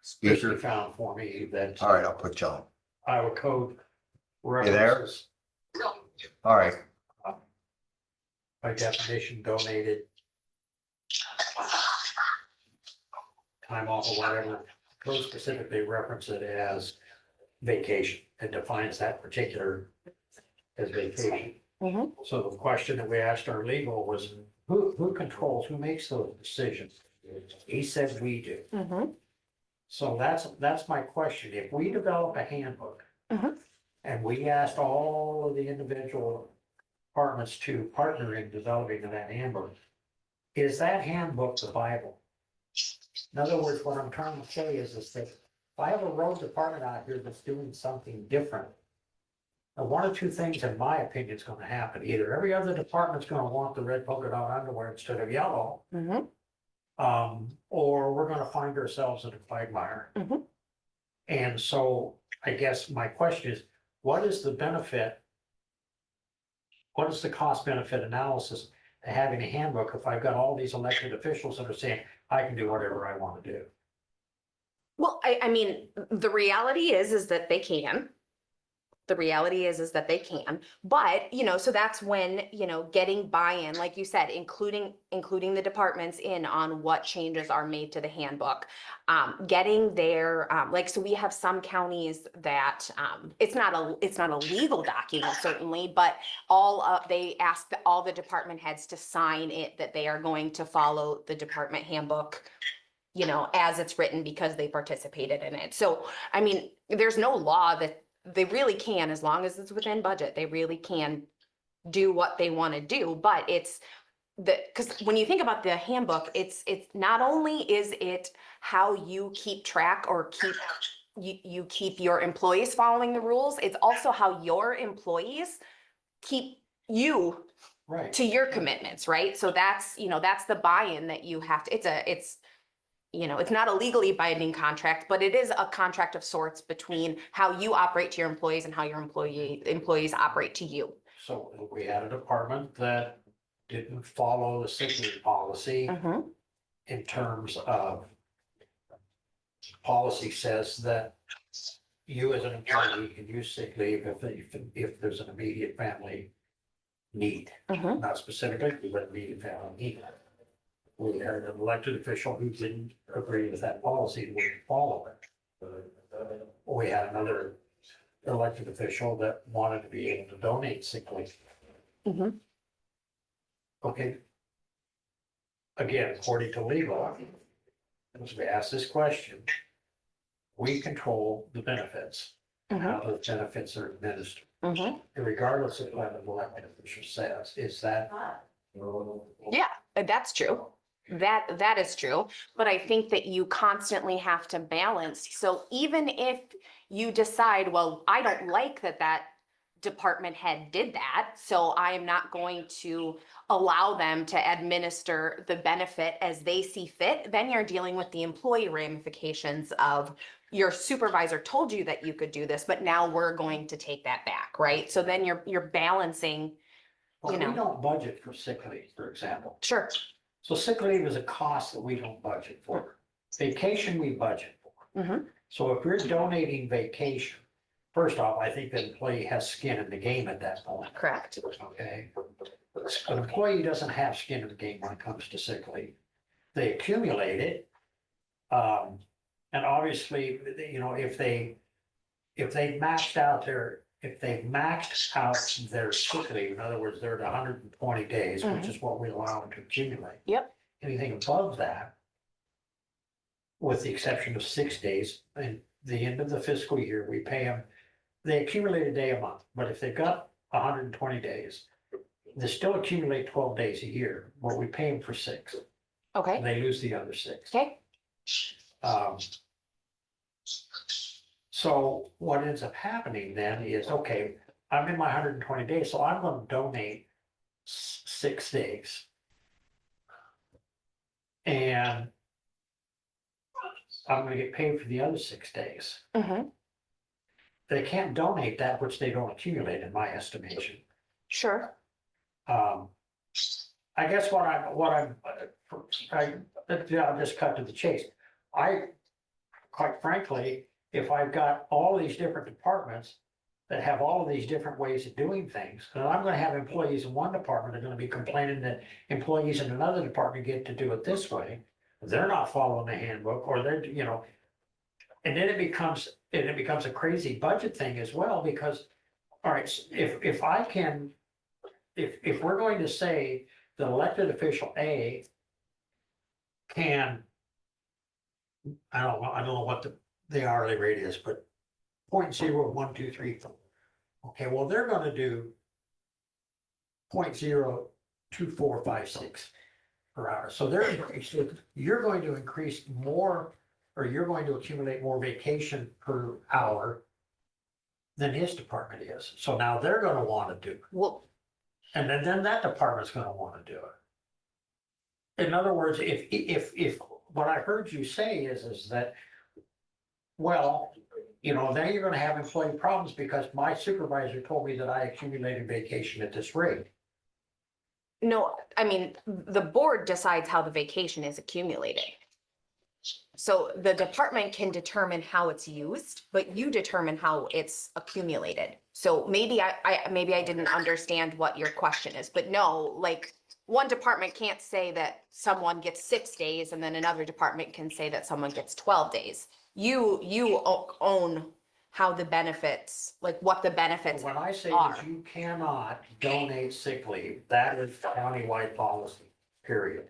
Christie speaker? found for me that All right, I'll put you on. Iowa code there? references All right, by definition donated time off or whatever. Code specifically reference it as vacation. It defines that particular as vacation. Mhm. So the question that we asked our legal was, who controls, who makes those decisions? He said we do. Mhm. So that's my question. If we develop a handbook Mhm. and we asked all of the individual departments to partner in developing that handbook, is that handbook the Bible? In other words, what I'm trying to say is that if I have a road department out here that's doing something different, now, one or two things, in my opinion, is gonna happen. Either every other department's gonna want the red polka dot underwear instead of yellow, Mhm. or we're gonna find ourselves in a quagmire. Mhm. And so I guess my question is, what is the benefit? What is the cost benefit analysis to having a handbook if I've got all these elected officials that are saying, I can do whatever I want to do? Well, I mean, the reality is that they can. The reality is that they can, but, so that's when, getting buy-in, like you said, including the departments in on what changes are made to the handbook. Getting their, so we have some counties that, it's not a legal document certainly, but they ask all the department heads to sign it, that they are going to follow the department handbook, as it's written, because they participated in it. So, I mean, there's no law that they really can, as long as it's within budget, they really can do what they want to do. But it's because when you think about the handbook, it's not only is it how you keep track or you keep your employees following the rules, it's also how your employees keep you Right. to your commitments, right? So that's the buy-in that you have to, it's not a legally binding contract, but it is a contract of sorts between how you operate to your employees and how your employees operate to you. So we had a department that didn't follow the sick leave policy in terms of policy says that you as an employee can use sick leave if there's an immediate family need, not specifically, but immediate family need. We had an elected official who didn't agree with that policy and wouldn't follow it. We had another elected official that wanted to be able to donate sick leave. Okay. Again, according to legal, as we ask this question, we control the benefits, how those benefits are administered. Regardless of what an elected official says, is that? Yeah, that's true. That is true, but I think that you constantly have to balance. So even if you decide, well, I don't like that department head did that, so I am not going to allow them to administer the benefit as they see fit, then you're dealing with the employee ramifications of your supervisor told you that you could do this, but now we're going to take that back, right? So then you're balancing, Well, we don't budget for sick leave, for example. Sure. So sick leave is a cost that we don't budget for. Vacation, we budget for. So if we're donating vacation, first off, I think the employee has skin in the game at that point. Correct. Okay. An employee doesn't have skin in the game when it comes to sick leave. They accumulate it. And obviously, if they maxed out their sick leave, in other words, they're at 120 days, which is what we allow them to accumulate. Yep. Anything above that, with the exception of 6 days, and the end of the fiscal year, we pay them, they accumulate a day a month, but if they've got 120 days, they still accumulate 12 days a year, but we pay them for 6. Okay. And they lose the other 6. Okay. So what ends up happening then is, okay, I'm in my 120 days, so I'm going to donate 6 days. And I'm going to get paid for the other 6 days. They can't donate that which they don't accumulate, in my estimation. Sure. I guess I'll just cut to the chase. Quite frankly, if I've got all these different departments that have all of these different ways of doing things, and I'm gonna have employees in one department that are gonna be complaining that employees in another department get to do it this way. They're not following the handbook, or they're, and then it becomes a crazy budget thing as well, because, all right, if we're going to say that elected official A can, I don't know what the hourly rate is, but 0.0123. Okay, well, they're gonna do 0.02456 per hour. So you're going to increase more, or you're going to accumulate more vacation per hour than his department is. So now they're gonna wanna do it. Well, And then that department's gonna wanna do it. In other words, if what I heard you say is that, well, you know, then you're gonna have employee problems because my supervisor told me that I accumulated vacation at this rate. No, I mean, the board decides how the vacation is accumulated. So the department can determine how it's used, but you determine how it's accumulated. So maybe maybe I didn't understand what your question is, but no, like, one department can't say that someone gets 6 days and then another department can say that someone gets 12 days. You own how the benefits, like what the benefits When I say are. that you cannot donate sick leave, that is countywide policy, period.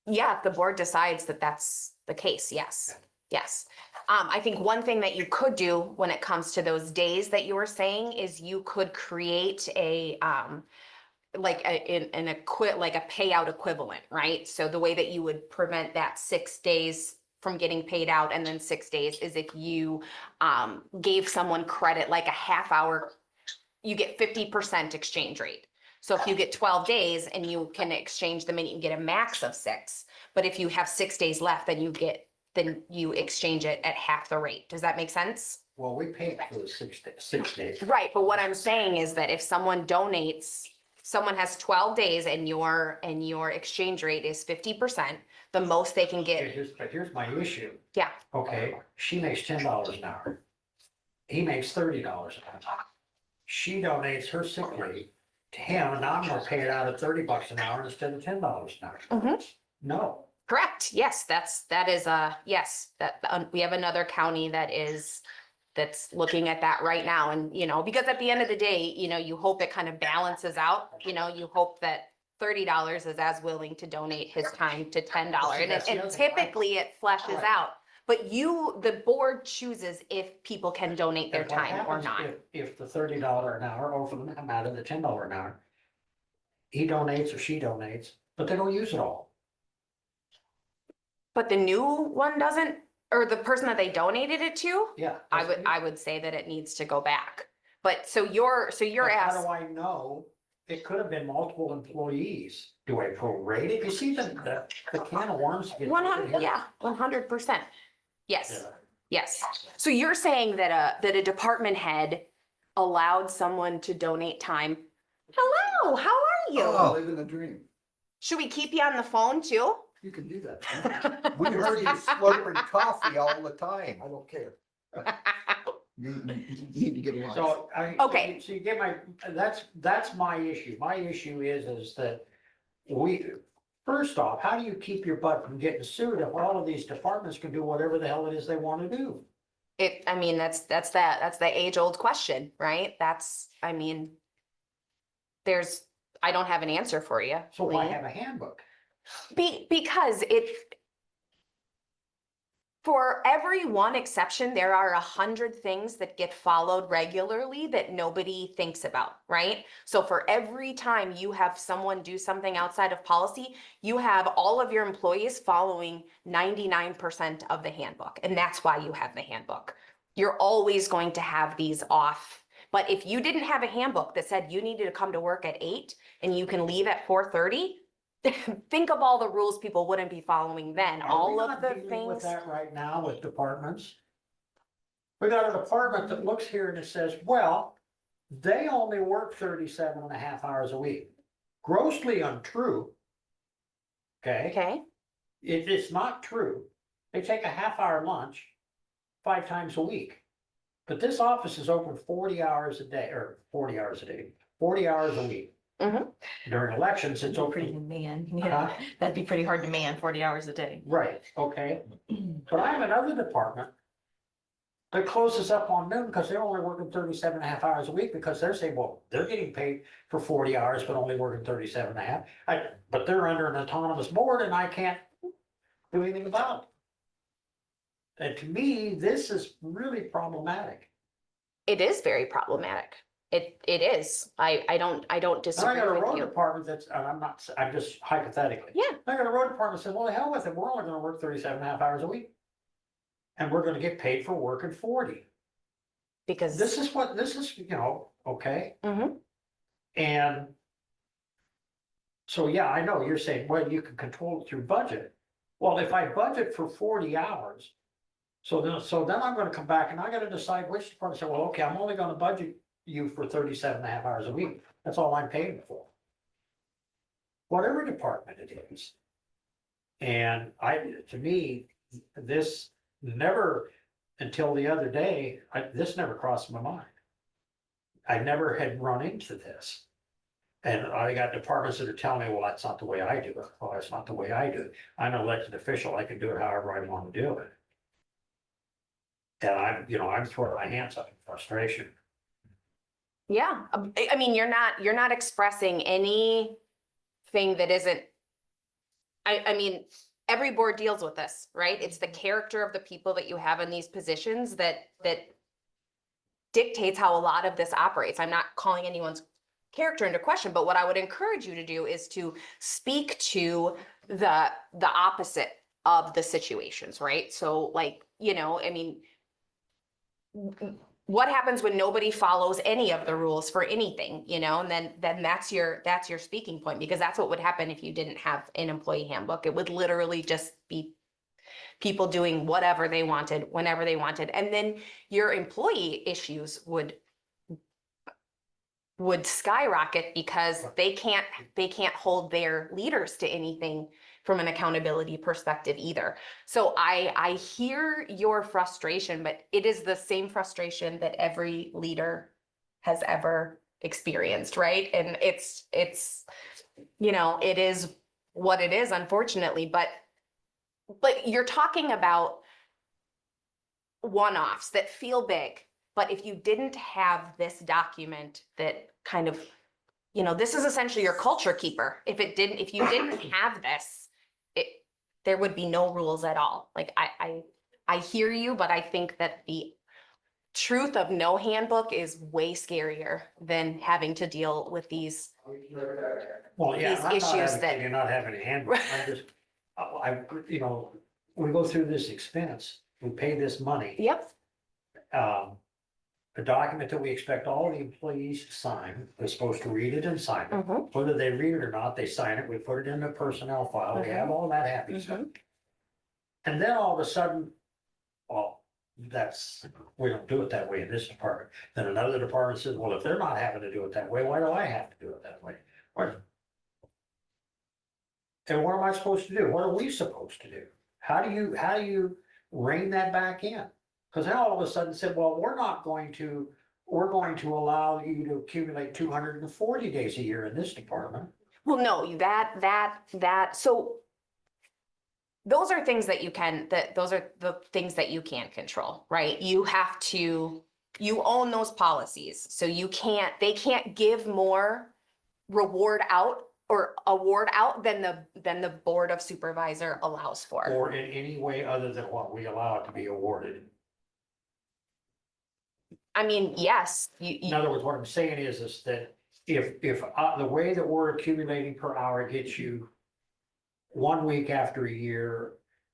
Yeah, if the board decides that that's the case, yes, yes. I think one thing that you could do when it comes to those days that you were saying is you could create a, like like a payout equivalent, right? So the way that you would prevent that 6 days from getting paid out and then 6 days is if you, gave someone credit, like a half hour, you get 50% exchange rate. So if you get 12 days and you can exchange them and you get a max of 6, but if you have 6 days left, then you exchange it at half the rate. Does that make sense? Well, we pay for the 6 days. Right, but what I'm saying is that if someone donates, someone has 12 days and your exchange rate is 50%, the most they can get. But here's my issue. Yeah. Okay, she makes $10 an hour. He makes $30 an hour. She donates her sick leave to him, and I'm gonna pay it out at $30 an hour instead of $10 an hour. Mhm. No, Correct, yes, that is yes, we have another county that's looking at that right now. And, you know, because at the end of the day, you know, you hope it kind of balances out, you know, you hope that $30 is as willing to donate his time to $10. And That's the other it thing. typically it fleshes Right. out. But the board chooses if people can donate their And what time or happens not. if the $30 an hour, or for the amount of the $10 an hour, he donates or she donates, but they don't use it all. But the new one doesn't, or the person that they donated it to, Yeah. I would say that it needs to go back. But so you're But how asking. do I know? It could have been multiple employees. Do I prorate it? You see the can of worms? get opened 100, here? yeah, 100%. Yes, Yeah. yes. So you're saying that a department head allowed someone to donate time. Hello, how are you? Oh. Living the dream. Should we keep you on the phone too? You can do that. We heard you slurping coffee all the time. I don't care. You need to get along. So Okay. So you get that's my issue. My issue is that first off, how do you keep your butt from getting sued if all of these departments can do whatever the hell it is they want to do? I mean, that's the age old question, right? I mean, I don't have an answer for you. So why Lee. have a handbook? Because for every one exception, there are 100 things that get followed regularly that nobody thinks about, right? So for every time you have someone do something outside of policy, you have all of your employees following 99% of the handbook. And that's why you have the handbook. You're always going to have these off. But if you didn't have a handbook that said you needed to come to work at 8 and you can leave at 4:30, think of all the rules people wouldn't be following then. Are All we of not the dealing with things. that right now with departments? We got a department that looks here and it says, well, they only work 37 and a half hours a week. Grossly untrue. Okay, Okay, it's not true. They take a half-hour lunch 5 times a week. But this office is open 40 hours a day, or 40 hours a day, 40 hours a week. Mhm. During elections, it's Pretty open. man, Huh? that'd be pretty hard to man 40 hours a day. Right, okay. But I have another department that closes up on noon because they're only working 37 and a half hours a week because they're saying, well, they're getting paid for 40 hours, but only working 37 and a half. But they're under an autonomous board and I can't do anything about it. And to me, this is really problematic. it is very problematic. It is. I don't And I disagree got a with road you. department that's, and I'm just hypothetically. Yeah. I got a road department that said, well, the hell with it, we're only gonna work 37 and a half hours a week. And we're gonna get paid for working 40. Because. This is, okay, Mhm. and. So, yeah, I know, you're saying, well, you can control it through budget. Well, if I budget for 40 hours, So then I'm gonna come back and I gotta decide which department, say, well, okay, I'm only gonna budget you for 37.5 hours a week. That's all I'm paying for. Whatever department it is. And to me, this never, until the other day, this never crossed my mind. I never had run into this. And I got departments that are telling me, well, that's not the way I do it. Well, that's not the way I do it. I'm an elected official. I can do it however I want to do it. And I'm throwing my hands up in frustration. Yeah, I mean, you're not expressing anything that isn't. I mean, every board deals with this, right? It's the character of the people that you have in these positions that dictates how a lot of this operates. I'm not calling anyone's character into question, but what I would encourage you to do is to speak to the opposite of the situations, right? So like, I mean, what happens when nobody follows any of the rules for anything, and then that's your speaking point, because that's what would happen if you didn't have an employee handbook. It would literally just be people doing whatever they wanted, whenever they wanted. And then your employee issues would skyrocket because they can't hold their leaders to anything from an accountability perspective either. So I hear your frustration, but it is the same frustration that every leader has ever experienced, right? And it's it is what it is, unfortunately, but you're talking about one-offs that feel big. But if you didn't have this document that kind of, this is essentially your culture keeper. If you didn't have this, there would be no rules at all. Like I hear you, but I think that the truth of no handbook is way scarier than having to deal with these. Well, yeah, these I'm not issues advocating that- you're not having a handbook. We go through this expense, we pay this money. Yep. A document that we expect all the employees to sign, they're supposed to read it and sign it. Mhm. Whether they read it or not, they sign it, we put it in the personnel file, we have all that happy stuff. And then all of a sudden, well, we don't do it that way in this department. Then another department says, well, if they're not having to do it that way, why do I have to do it that way? And what am I supposed to do? What are we supposed to do? How do you rein that back in? Because then all of a sudden said, well, we're going to allow you to accumulate 240 days a year in this department. Well, no, so those are things that those are the things that you can't control, right? You own those policies. So they can't give more reward out or award out than the Board of Supervisor allows for. Or in any way other than what we allow it to be awarded. I mean, yes. In other words, what I'm saying is that if the way that we're accumulating per hour gets you 1 week after a year,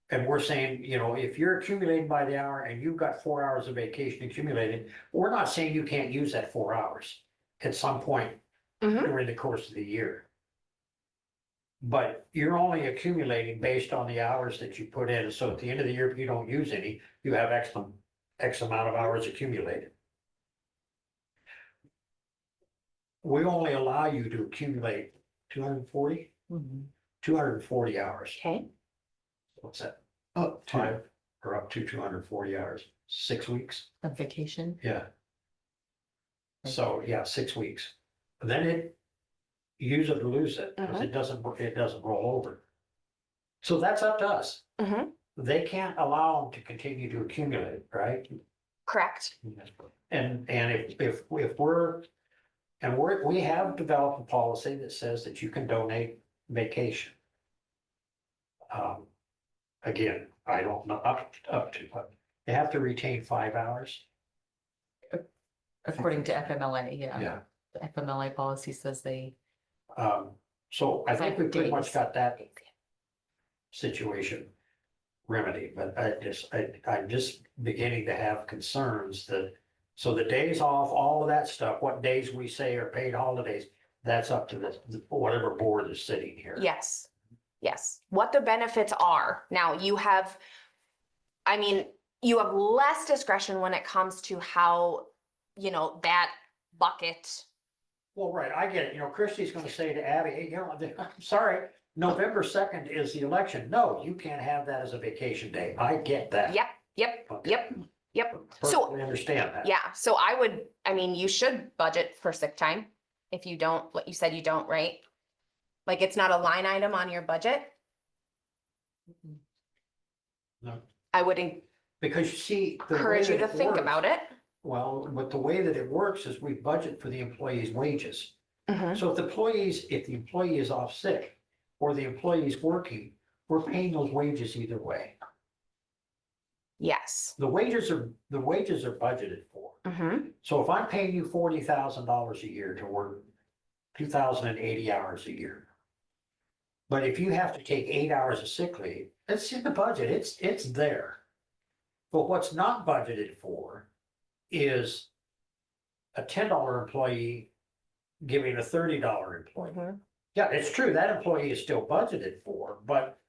and we're saying, if you're accumulating by the hour and you've got 4 hours of vacation accumulated, we're not saying you can't use that 4 hours at some point during the course of the year. But you're only accumulating based on the hours that you put in. So at the end of the year, if you don't use any, you have X amount of hours accumulated. We only allow you to accumulate 240? 240 hours. Okay. What's that? Up to. Up to 240 hours, 6 weeks. Of vacation. Yeah. So, yeah, 6 weeks. Then use it or lose it, because it doesn't roll over. So that's up to us. They can't allow them to continue to accumulate, right? Correct. And if we have developed a policy that says that you can donate vacation. Again, I don't know up to, but they have to retain 5 hours. According to FMLA, yeah. Yeah. The FMLA policy says they. So I think we pretty much Days. got that situation remedied, but I'm just beginning to have concerns so the days off, all of that stuff, what days we say are paid holidays, that's up to whatever board is sitting here. Yes. What the benefits are. Now you you have less discretion when it comes to how, you know, that bucket. Well, right, I get it. You know, Christie's gonna say to Abby, hey, you know, I'm sorry, November 2nd is the election. No, you can't have that as a vacation day. I get that. Yep, Okay. yep. So, Perfectly understand that. yeah, so I mean, you should budget for sick time. If you don't, what you said you don't, right? Like, it's not a line item on your budget. No, I would because you see. the way encourage you that to think works- about it. Well, but the way that it works is we budget for the employee's wages. Mhm. So if the employee is off sick or the employee is working, we're paying those wages either way. Yes. The wages are budgeted for. Mhm. So if I'm paying you $40,000 a year to work 2,080 hours a year. But if you have to take 8 hours of sick leave, it's in the budget, it's there. But what's not budgeted for is a $10 employee giving a $30 employee. Mhm. Yeah, it's true, that employee is still budgeted for, but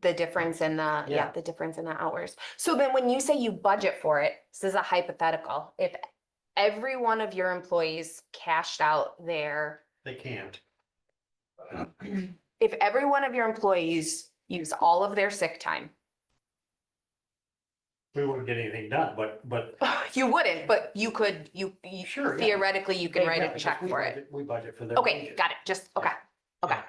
The difference in the, Yeah. the difference in the hours. So then when you say you budget for it, this is a hypothetical. If every one of your employees cashed out their, they can't. if every one of your employees use all of their sick time, We wouldn't get anything done, but you wouldn't, but you could, you Sure, yeah. theoretically, you can Yeah, write a because check we for it. budget- We budget for their Okay, wages. got it. Just, okay. Okay.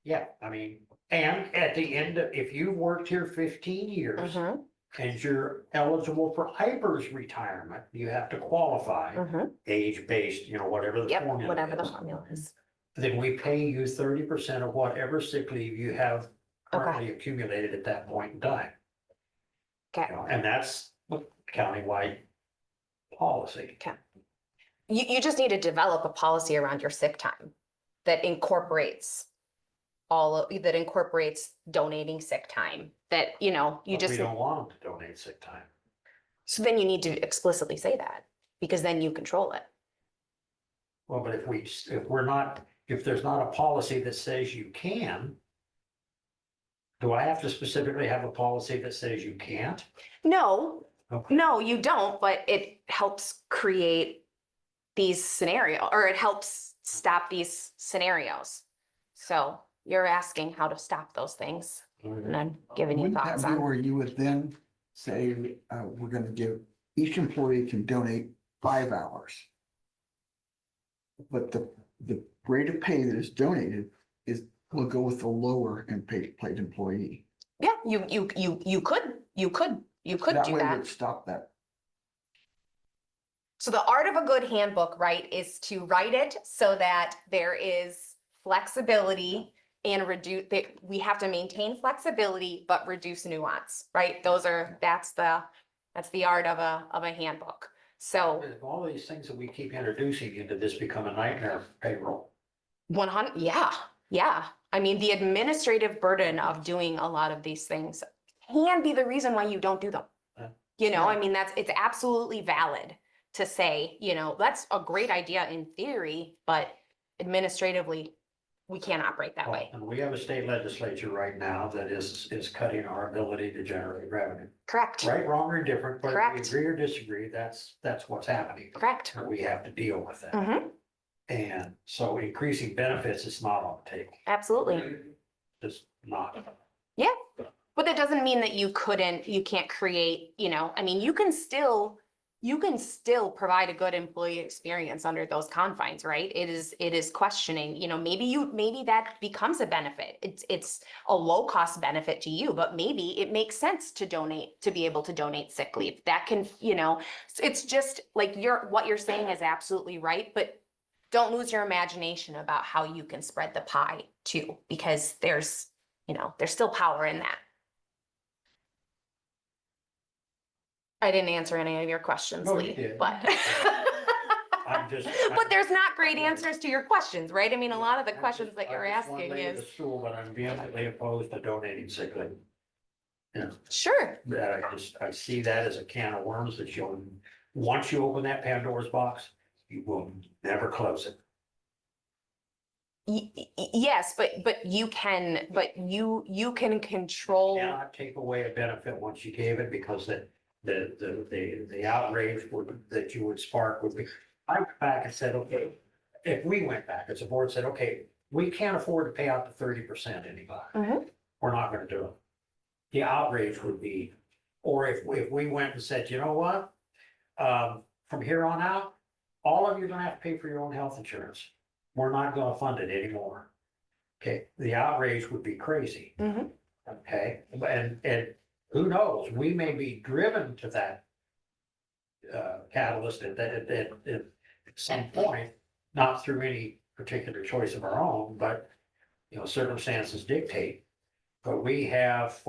Yeah, I mean, and at the end, if you've worked here 15 years Mhm, and you're eligible for hyper's retirement, you have to qualify, mhm. age-based, you know, whatever the Yep, formula whatever the is. formula is. Then we pay you 30% of whatever sick leave you have Okay. currently accumulated at that point in time. Okay. You know, and that's countywide policy. You just need to develop a policy around your sick time that incorporates that incorporates donating sick time, that, you know, you But just, we don't want them to donate sick time. so then you need to explicitly say that, because then you control it. Well, but if there's not a policy that says you can, do I have to specifically have a policy that says you can't? No, Okay. no, you don't, but it helps create these scenarios, or it helps stop these scenarios. So you're asking how to stop those things, and I'm giving you Wouldn't thoughts that be on. where you would then say, we're gonna give, each employee can donate 5 hours? But the rate of pay that is donated will go with the lower and paid employee. Yeah, you could That do way that. would stop that. So the art of a good handbook, right, is to write it so that there is flexibility and we have to maintain flexibility, but reduce nuance, right? That's the art of a handbook. So If all these things that we keep introducing into this become a nightmare for payroll. 100, yeah. I mean, the administrative burden of doing a lot of these things can be the reason why you don't do them. Yeah. You know, I mean, it's absolutely valid to say, you know, that's a great idea in theory, but administratively, we can't operate that way. And we have a state legislature right now that is cutting our ability to generate revenue. Correct, Right, wrong, or indifferent, but if we Correct. agree or disagree, that's what's happening. correct. And we have to deal with that. Mm-hmm, And so increasing benefits is not on the table. absolutely. It's not. But that doesn't mean that you can't create, you know, I mean, you can still provide a good employee experience under those confines, right? It is questioning, you know, maybe that becomes a benefit. It's a low cost benefit to you, but maybe it makes sense to be able to donate sick leave. That can, you know, it's just like what you're saying is absolutely right, but don't lose your imagination about how you can spread the pie too, because there's still power in that. I didn't answer any of your questions, No, you Lee, did. but. But there's not great answers to your questions, right? I mean, a lot of the questions that you're asking is, But I'm vehemently opposed to donating sick leave. Yeah, sure, that I see that as a can of worms that once you open that Pandora's box, you will never close it. Yes, but you can, you can control. Cannot take away a benefit once you gave it because the outrage that you would spark would be. I went back and said, okay, if we went back as a board said, okay, we can't afford to pay out the 30% anybody. Mhm. We're not gonna do it. The outrage would be, or if we went and said, you know what? From here on out, all of you are gonna have to pay for your own health insurance. We're not gonna fund it anymore. Okay, the outrage would be crazy. Mhm. Okay, and who knows, we may be driven to that catalyst at some point, not through any particular choice of our own, but you know, circumstances dictate. But we have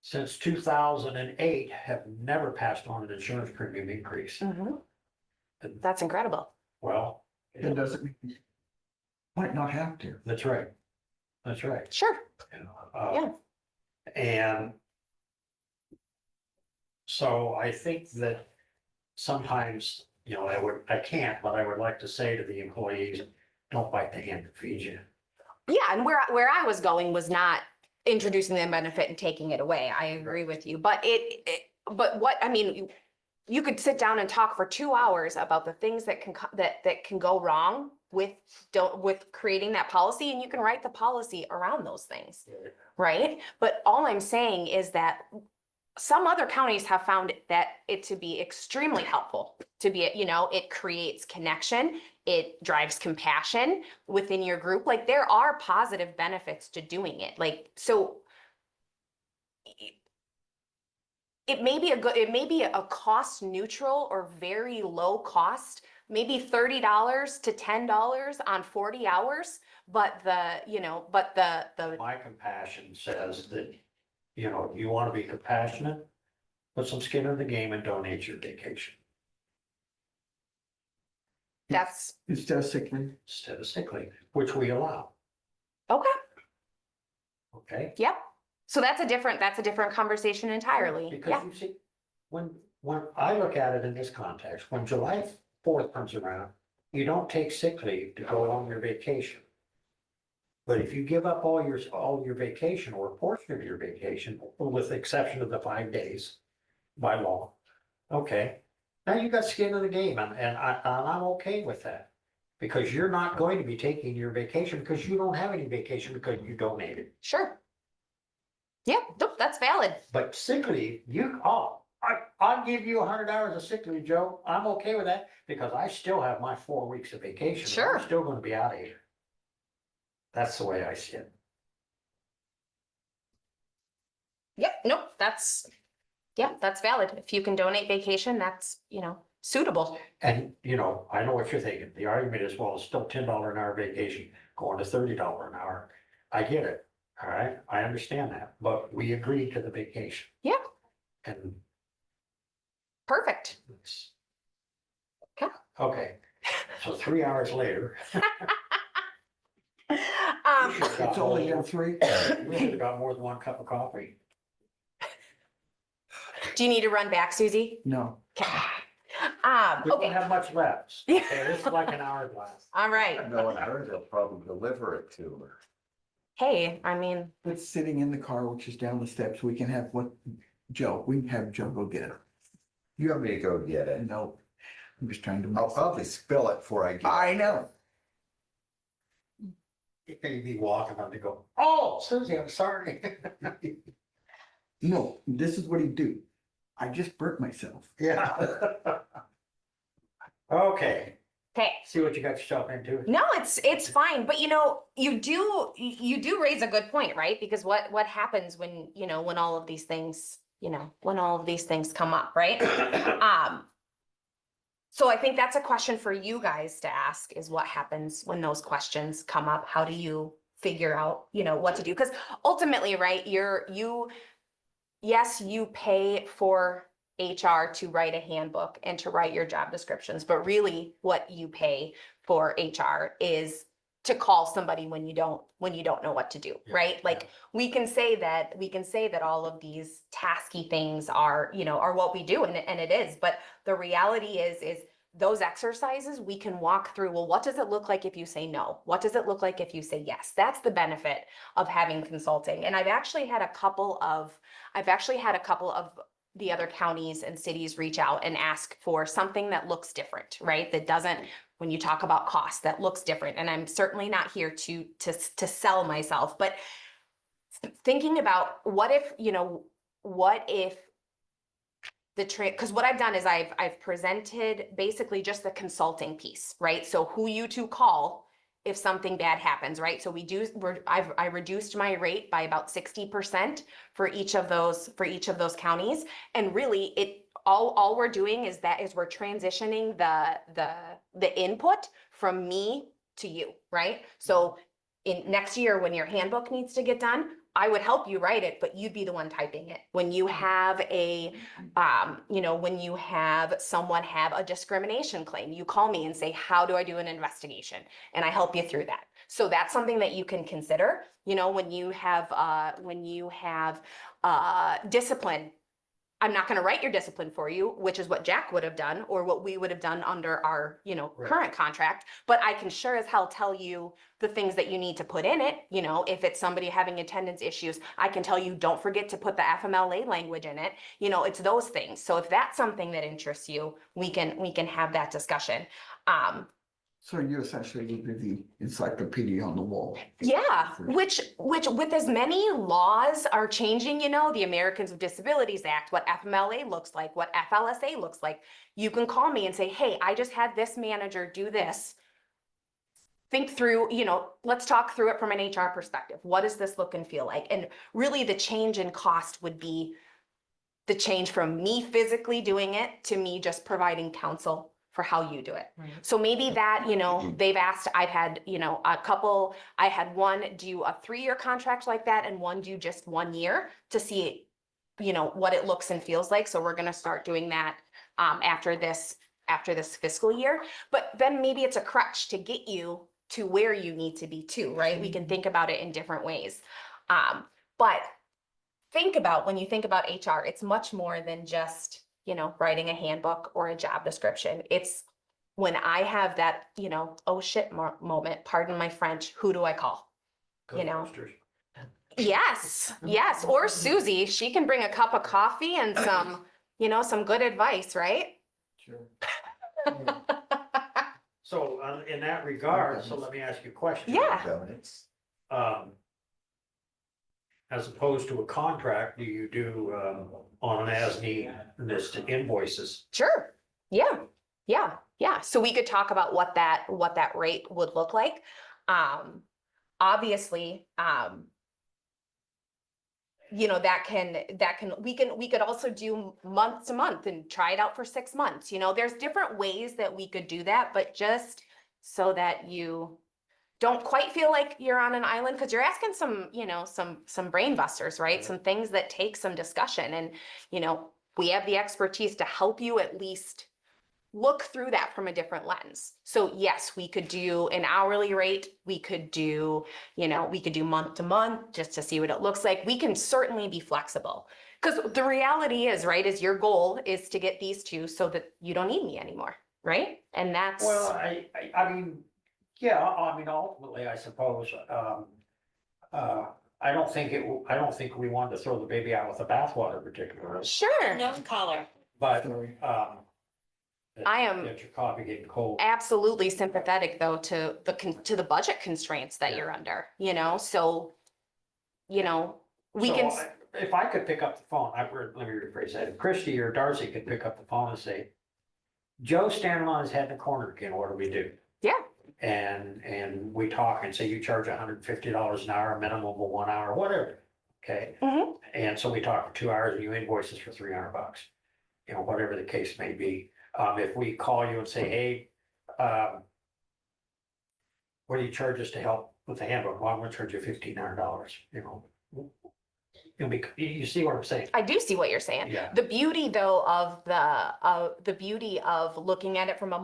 since 2008, have never passed on an insurance premium increase. Mhm. That's incredible. Well, It doesn't, mean you might not have to. that's right. That's right. Sure. You know, Yeah. And so I think that sometimes, you know, I can't, but I would like to say to the employees, don't bite the hand that feeds you. Yeah, and where I was going was not introducing the benefit and taking it away. I agree with you, but but what, I mean, you could sit down and talk for 2 hours about the things that can go wrong with creating that policy, and you can write the policy around those things, right? But all I'm saying is that some other counties have found it to be extremely helpful to be, you know, it creates connection, it drives compassion within your group. Like there are positive benefits to doing it. Like, so it may be a cost neutral or very low cost, maybe $30 to $10 on 40 hours. But My compassion says that, you know, you want to be compassionate, put some skin in the game and donate your vacation that's Instead of sick leave. instead of sick leave, which we allow. okay. Okay? Yep. So that's a different conversation entirely. Because Yeah. you see, when I look at it in this context, when July 4th comes around, you don't take sick leave to go on your vacation. But if you give up all your vacation or a portion of your vacation, with the exception of the 5 days by law, okay, now you got skin in the game, and I'm okay with that. Because you're not going to be taking your vacation because you don't have any vacation because you donated. Sure. Yeah, nope, that's valid. But sick leave, I'll give you 100 hours of sick leave, Joe. I'm okay with that because I still have my 4 weeks of vacation. Sure. I'm still gonna be out of here. That's the way I see it. Yep, nope, that's valid. If you can donate vacation, that's, you know, suitable. And, you know, I know what you're thinking. The argument is, well, it's still $10 an hour vacation, going to $30 an hour. I get it. All right, I understand that, but we agreed to the vacation. Yeah. And Perfect. it's. Okay. Okay, so 3 hours later. It's only in 3. We should have got more than 1 cup of coffee. Do you need to run back, Susie? No. Okay. We don't Okay, have much left. Yeah. Okay, this is like an hourglass. all right. No, and I heard they'll probably deliver it to her. Hey, I mean, It's sitting in the car, which is down the steps. We can have we can have Joe go get it. You want me to go get it? No, I'm just trying to. I'll probably spill it before I get it. I know. You'd be walking on to go, oh, Susie, I'm sorry. No, this is what he'd do. I just burnt myself. Yeah. Okay, okay. see what you got yourself into. No, it's fine, but you know, you do raise a good point, right? Because what happens when, you know, when all of these things, you know, when all of these things come up, right? So I think that's a question for you guys to ask, is what happens when those questions come up? How do you figure out, you know, what to do? Because ultimately, right, yes, you pay for HR to write a handbook and to write your job descriptions, but really what you pay for HR is to call somebody when you don't know what to do, right? Like we can say that all of these tasky things are, you know, are what we do, and it is, but the reality is those exercises, we can walk through, well, what does it look like if you say no? What does it look like if you say yes? That's the benefit of having consulting. And I've actually had a couple of the other counties and cities reach out and ask for something that looks different, right? That doesn't, when you talk about cost, that looks different. And I'm certainly not here to sell myself, but thinking about what if because what I've done is I've presented basically just the consulting piece, right? So who you to call if something bad happens, right? So I reduced my rate by about 60% for each of those counties. And really all we're doing is we're transitioning the input from me to you, right? So in next year, when your handbook needs to get done, I would help you write it, but you'd be the one typing it. When you have when you have someone have a discrimination claim, you call me and say, how do I do an investigation? And I help you through that. So that's something that you can consider, when you have discipline. I'm not going to write your discipline for you, which is what Jack would have done or what we would have done under our, current contract. But I can sure as hell tell you the things that you need to put in it. If it's somebody having attendance issues, I can tell you, don't forget to put the FMLA language in it. It's those things. So if that's something that interests you, we can have that discussion. So you essentially would be the encyclopedia on the wall. Yeah, which with as many laws are changing, the Americans with Disabilities Act, what FMLA looks like, what FLSA looks like, you can call me and say, hey, I just had this manager do this. Think through, let's talk through it from an HR perspective. What does this look and feel like? And really the change in cost would be the change from me physically doing it to me just providing counsel for how you do it. Right. So maybe that, they've asked, I've had, I had one do a 3-year contract like that and one do just 1 year to see, what it looks and feels like. So we're going to start doing that after this fiscal year. But then maybe it's a crutch to get you to where you need to be too, right? We can think about it in different ways. But when you think about HR, it's much more than just, writing a handbook or a job description. It's when I have that, oh shit moment, pardon my French, who do I call? Ghostbusters. Yes, or Susie, she can bring a cup of coffee and some good advice, right? Sure. So in that regard, so let me ask you a question. Yeah. As opposed to a contract, do you do on an as-need list invoices? Sure. Yeah. So we could talk about what that rate would look like. Obviously, we could also do month to month and try it out for 6 months. There's different ways that we could do that, but just so that you don't quite feel like you're on an island, because you're asking some brain busters, right? Some things that take some discussion, and we have the expertise to help you at least look through that from a different lens. So yes, we could do an hourly rate. We could do month to month just to see what it looks like. We can certainly be flexible, because the reality is, right, is your goal is to get these two so that you don't need me anymore, right? And that's yeah, ultimately, I suppose, I don't think we want to throw the baby out with the bathwater particularly, sure. No color. but, I am get your coffee getting cold. absolutely sympathetic though to the budget constraints that you're under, so, If I could pick up the phone, let me rephrase that. If Christie or Darcy could pick up the phone and say, Joe's standing on his head in the corner again, what do we do? Yeah. And we talk and say, you charge $150 an hour, minimum of 1 hour, whatever. Okay. Mm-hmm. And so we talk for 2 hours and you invoice us for $300, whatever the case may be. If we call you and say, hey, what do you charge us to help with the handbook? Well, I'm gonna charge you $1,500, you see what I'm saying? I do see what you're saying. Yeah. The beauty though of the beauty of looking at it from on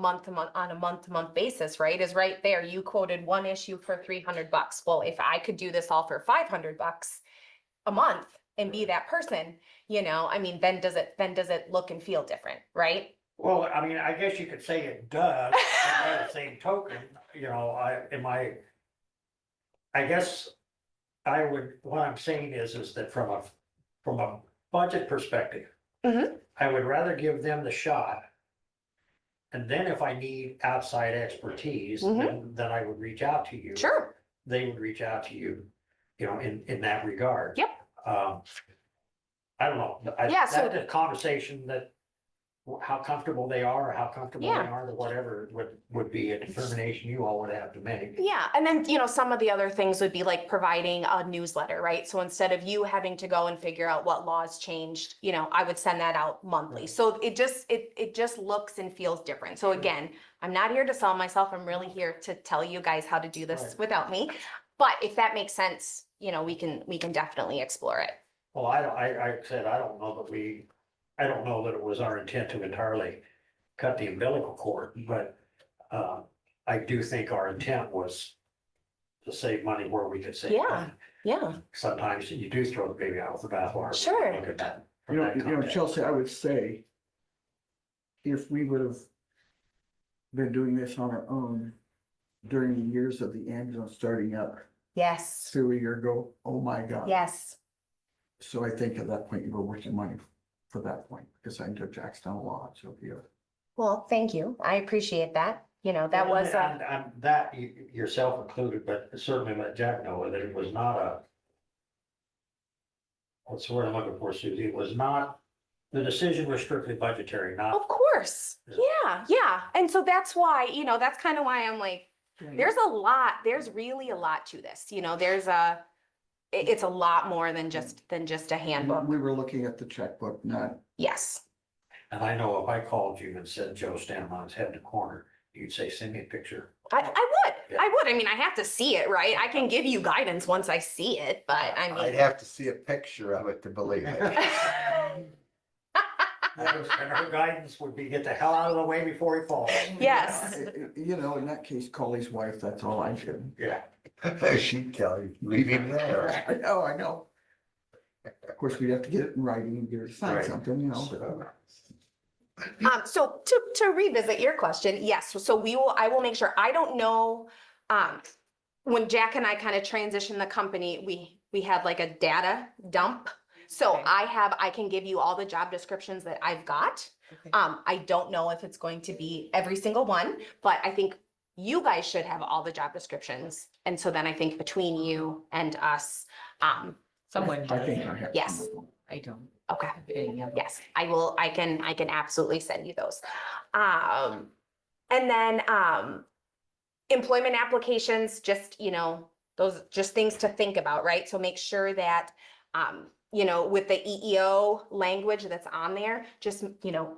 a month to month basis, right, is right there. You quoted one issue for $300. Well, if I could do this all for $500 a month and be that person, then does it look and feel different, right? Well, I mean, I guess you could say it does, but by the same token, I guess what I'm saying is that from a budget perspective, Mhm. I would rather give them the shot. And then if I need outside expertise, then I would reach out to you. Sure, They would reach out to you, in that regard. Yep. I don't know, Yeah, so- that's a conversation that, how comfortable they are, or how comfortable they Yeah. are, or whatever, would be a determination you all would have to make. yeah, and then, some of the other things would be like providing a newsletter, right? So instead of you having to go and figure out what laws changed, I would send that out monthly. Right. So it just looks and feels different. So again, I'm not here to sell myself, I'm really here to tell you guys how to do this Right. without me. But if that makes sense, we can definitely explore it. Well, I said, I don't know that it was our intent to entirely cut the umbilical cord, but, I do think our intent was to save money where we could save Yeah. money. Yeah, Sometimes you do throw the baby out with the bathwater. Sure. Look at that. You from that know, context. Chelsea, I would say, if we would have been doing this on our own during the years of the ambulance starting up yes, 3 years ago, oh my God. yes. So I think at that point, you were worth your money for that point, because I took Jackson a lot, so yeah. Well, thank you. I appreciate that. That was, And that, yourself included, but certainly let Jack know that it was not what's the word I'm looking for, Suzie? It was not, the decision was strictly budgetary, not. of course. Yeah. Yeah. And so that's why, that's kind of why I'm like, there's really a lot to this, it's a lot more than just a handbook. We were looking at the checkbook, not, Yes. And I know if I called you and said Joe standing on his head in the corner, you'd say, send me a picture. I would. Yeah. I would. I mean, I have to see it, right? I can give you guidance once I see it, but I I'd mean. have to see a picture of it to believe it. And her guidance would be get the hell out of the way before he falls. Yes. in that case, call his wife, that's all I did. Yeah. She'd tell you, leave him there. I know. Of course, we'd have to get it in writing and get her to sign Right. something, but. So to revisit your question, yes, so I will make sure, I don't know, when Jack and I kind of transitioned the company, we had like a data dump. So Okay. I can give you all the job descriptions that I've got. Okay. I don't know if it's going to be every single one, but I think you guys should have all the job descriptions. And so then I think between you and us, Someone I does. think I have. Yes. I don't. okay. Okay, yeah. Yes, I can absolutely send you those. And then, employment applications, just, those, just things to think about, right? So make sure that, with the EEO language that's on there, just,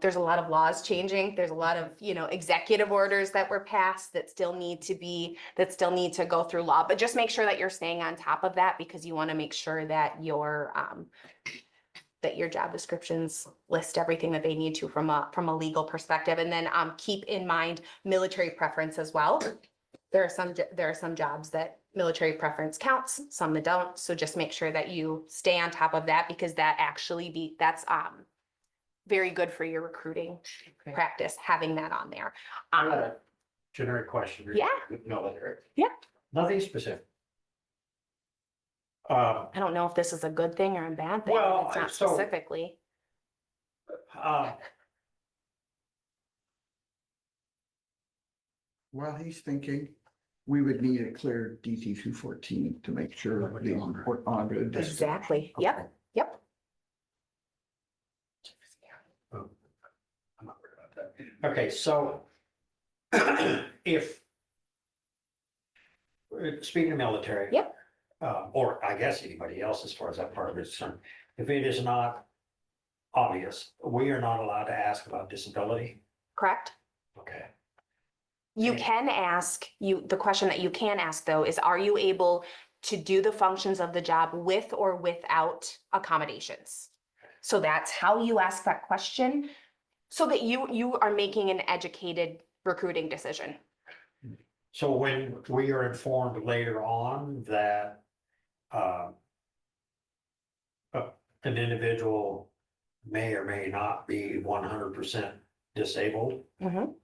there's a lot of laws changing. There's a lot of, executive orders that were passed that still need to go through law, but just make sure that you're staying on top of that because you want to make sure that your job descriptions list everything that they need to from a legal perspective. And then keep in mind military preference as well. There are some jobs that military preference counts, some that don't. So just make sure that you stay on top of that because that's very good for your recruiting Okay. practice, having that on there. I got a generic question. Yeah. Military. Yeah. Nothing specific. I don't know if this is a good thing or a bad thing. Well, It's not so- specifically. Well, he's thinking we would need a clear DT 214 to make sure the on. Exactly. Yep. Yep. I'm not worried about that. Okay, so if, speaking of military. Yep. Or I guess anybody else as far as that part of it is concerned, if it is not obvious, we are not allowed to ask about disability. Correct. Okay. You Okay. can ask, the question that you can ask though is, are you able to do the functions of the job with or without accommodations? So that's how you ask that question, so that you are making an educated recruiting decision. So when we are informed later on that an individual may or may not be 100% disabled? Mhm.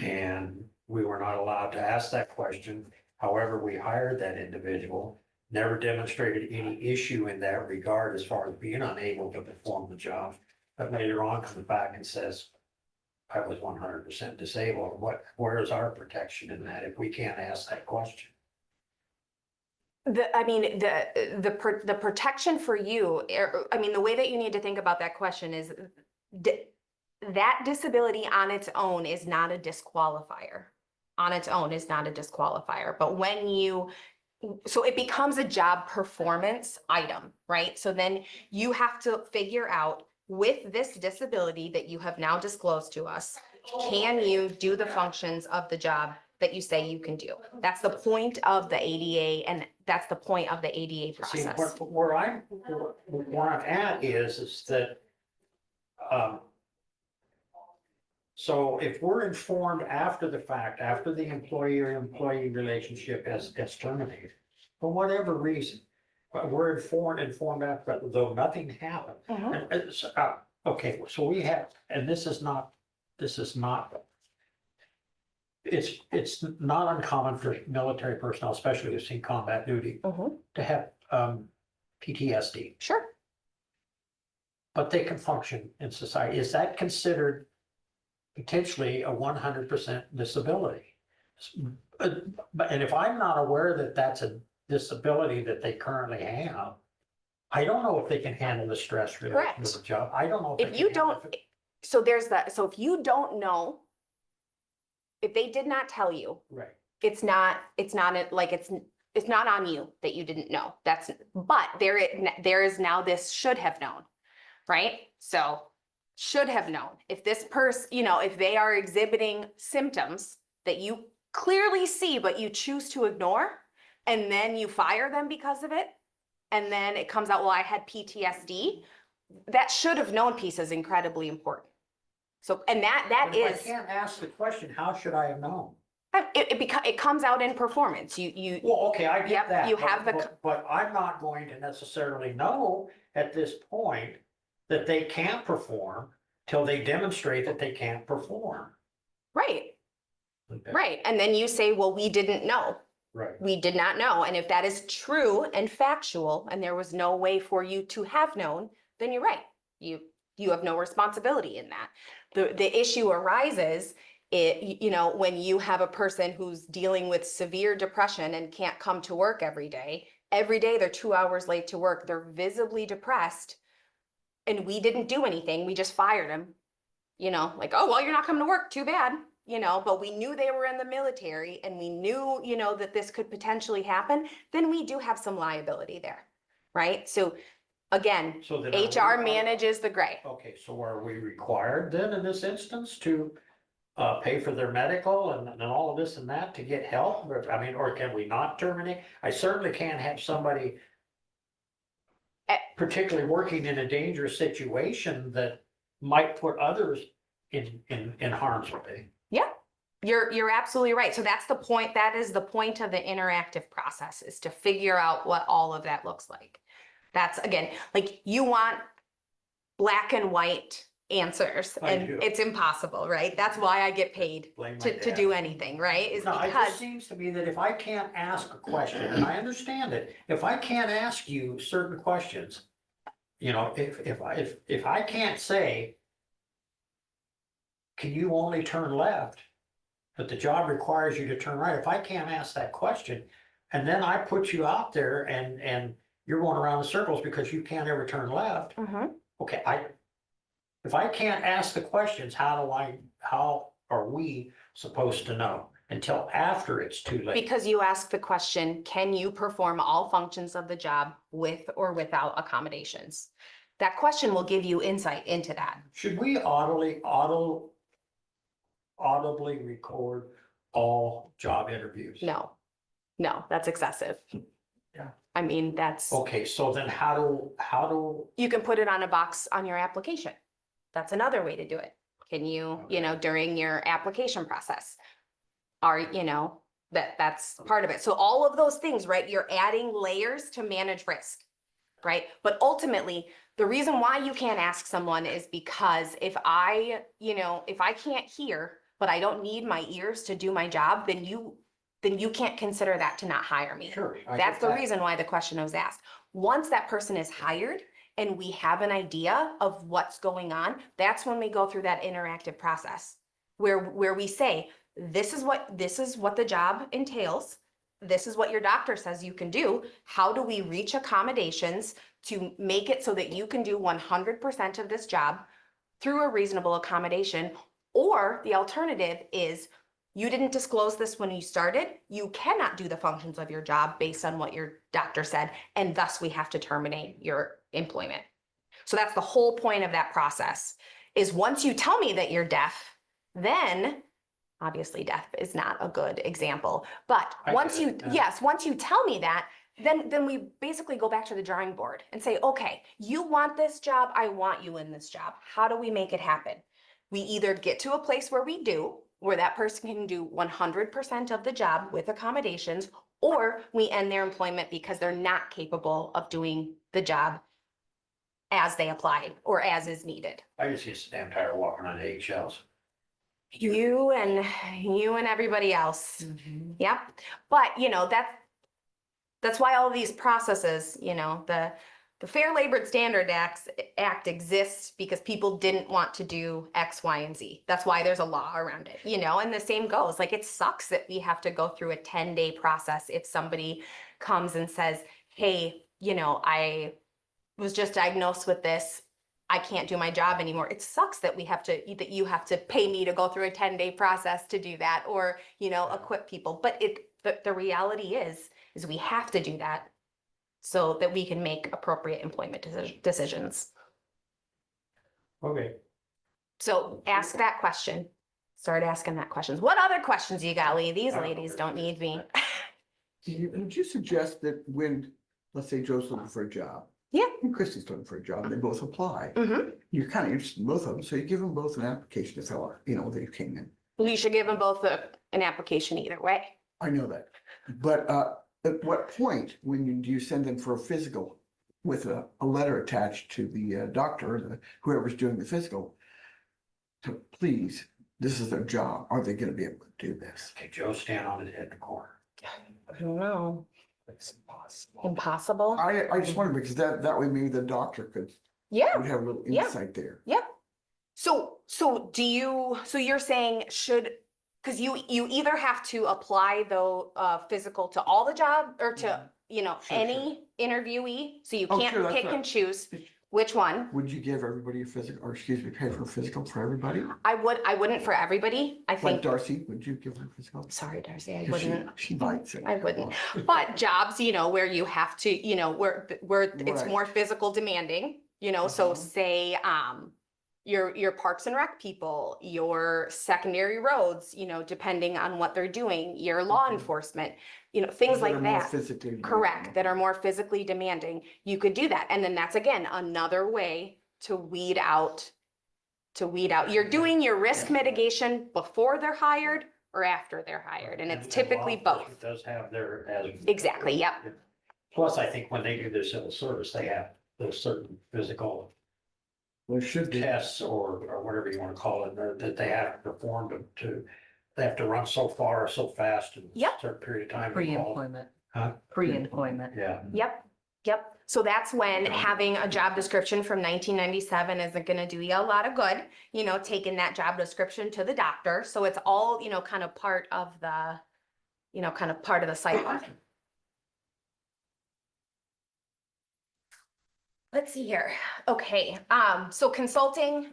And we were not allowed to ask that question. However, we hired that individual, never demonstrated any issue in that regard as far as being unable to perform the job. But later on comes back and says, I was 100% disabled. Where is our protection in that if we can't ask that question? The protection for you, I mean, the way that you need to think about that question is that disability on its own is not a disqualifier. On its own is not a disqualifier, but when so it becomes a job performance item, right? So then you have to figure out with this disability that you have now disclosed to us, can you do the functions of the job that you say you can do? That's the point of the ADA, and that's the point of the ADA See, process. where I'm at is that, so if we're informed after the fact, after the employee or employee relationship gets terminated, for whatever reason, but we're informed after, though nothing happened. Mhm. And it's, okay, so we have, and this is not, it's not uncommon for military personnel, especially who've seen combat duty, Mhm. to have PTSD, Sure. but they can function in society. Is that considered potentially a 100% disability? And if I'm not aware that that's a disability that they currently have, I don't know if they can handle the stress related to the Correct. job. I don't know. If they you can handle don't, so there's that, so if you don't know, if they did not tell you, Right. it's not on you that you didn't know. But there is now this should have known, right? So should have known if this person, if they are exhibiting symptoms that you clearly see, but you choose to ignore, and then you fire them because of it, and then it comes out, well, I had PTSD, that should have known piece is incredibly important. So, and that But if I is, can't ask the question, how should I have known? it comes out in performance. You, Well, okay, I Yep, get that. you but- have the- but I'm not going to necessarily know at this point that they can't perform till they demonstrate that they can't perform. right, Okay. right. And then you say, well, we didn't know. Right. We did not know. And if that is true and factual, and there was no way for you to have known, then you're right. You have no responsibility in that. The issue arises, when you have a person who's dealing with severe depression and can't come to work every day they're 2 hours late to work, they're visibly depressed, and we didn't do anything, we just fired them, like, oh, well, you're not coming to work, too bad, but we knew they were in the military, and we knew, that this could potentially happen, then we do have some liability there, right? So again, So then HR manages the gray. Okay, so are we required then in this instance to pay for their medical and all of this and that to get help? Or can we not terminate? I certainly can't have somebody particularly working in a dangerous situation that might put others in harm's way. Yeah, you're absolutely right. So that's the point. That is the point of the interactive process, is to figure out what all of that looks like. That's, again, like, you want black and white answers, I and do. it's impossible, right? That's why I get paid Blame my to dad. do anything, right? Is No, it because, just seems to me that if I can't ask a question, and I understand it, if I can't ask you certain questions, if I can't say, can you only turn left, but the job requires you to turn right, if I can't ask that question, and then I put you out there and you're going around in circles because you can't ever turn left, okay, if I can't ask the questions, how are we supposed to know until after it's too late? because you ask the question, can you perform all functions of the job with or without accommodations? That question will give you insight into that. Should we audibly record all job interviews? No, that's excessive. Yeah. I mean, that's, Okay, so then how do, you can put it on a box on your application. That's another way to do it. Can you, during your application process, that's part of it. So all of those things, right? You're adding layers to manage risk. right? But ultimately, the reason why you can't ask someone is because if I can't hear, but I don't need my ears to do my job, then you can't consider that to not hire me. Sure. I That's get the that. reason why the question was asked. Once that person is hired and we have an idea of what's going on, that's when we go through that interactive process where we say, this is what the job entails. This is what your doctor says you can do. How do we reach accommodations to make it so that you can do 100% of this job through a reasonable accommodation? Or the alternative is you didn't disclose this when you started. You cannot do the functions of your job based on what your doctor said, and thus we have to terminate your employment. So that's the whole point of that process, is once you tell me that you're deaf, then obviously deaf is not a good example, but once you tell me that, then we basically go back to the drawing board and say, okay, you want this job, I want you in this job. How do we make it happen? We either get to a place where that person can do 100% of the job with accommodations, or we end their employment because they're not capable of doing the job as they applied or as is needed. I just get damn tired of walking on eggshells. You and everybody else. Yep. But that's why all of these processes, the Fair Labor Standard Act exists because people didn't want to do X, Y, and Z. That's why there's a law around it, and the same goes. Like, it sucks that we have to go through a 10-day process if somebody comes and says, hey, I was just diagnosed with this. I can't do my job anymore. It sucks that you have to pay me to go through a 10-day process to do that, or, equip people. But the reality is we have to do that so that we can make appropriate employment decisions. Okay. So ask that question. Start asking that questions. What other questions you got, Lee? These ladies don't need me. Would you suggest that when, let's say Joe's looking for a job? Yeah. And Christy's looking for a job, they both apply. Mm-hmm. You're kind of interested in both of them, so you give them both an application to fill out, they came in. You should give them both an application either way. I know that, but at what point, do you send them for a physical with a letter attached to the doctor, or whoever's doing the physical, to please, this is their job, are they gonna be able to do this? Okay, Joe, stand on his head in the corner. I don't know. It's impossible. I just wonder, because that way maybe the doctor would have a little insight there. Yep. So you're saying because you either have to apply the physical to all the job or to, any interviewee, so you can't pick and choose which one. Would you give everybody a physical, or excuse me, pay for a physical for everybody? I wouldn't for everybody. I Like think. Darcy, would you give her a physical? Sorry, Darcy, I wouldn't. She bites it. I wouldn't. But jobs, where you have to, where it's Right. more physical demanding, so say, your parks and rec people, your secondary roads, depending on what they're doing, your law enforcement, things like that. Correct, that are more physically demanding. You could do that. And then that's, again, another way to weed out. You're doing your risk mitigation before they're hired or after they're hired. And it's typically law enforcement both. does have their, as. Exactly, yep. Plus, I think when they do their civil service, they have those certain physical Well, it should be. tests or whatever you want to call it, that they have to perform they have to run so far, so fast in a Yep. certain period of time. Pre-employment. Huh? Pre-employment. Yeah. Yep. So that's when having a job description from 1997 isn't going to do you a lot of good, taking that job description to the doctor. So it's all, kind of part of the, part of the cycle. Let's see here. Okay. So consulting,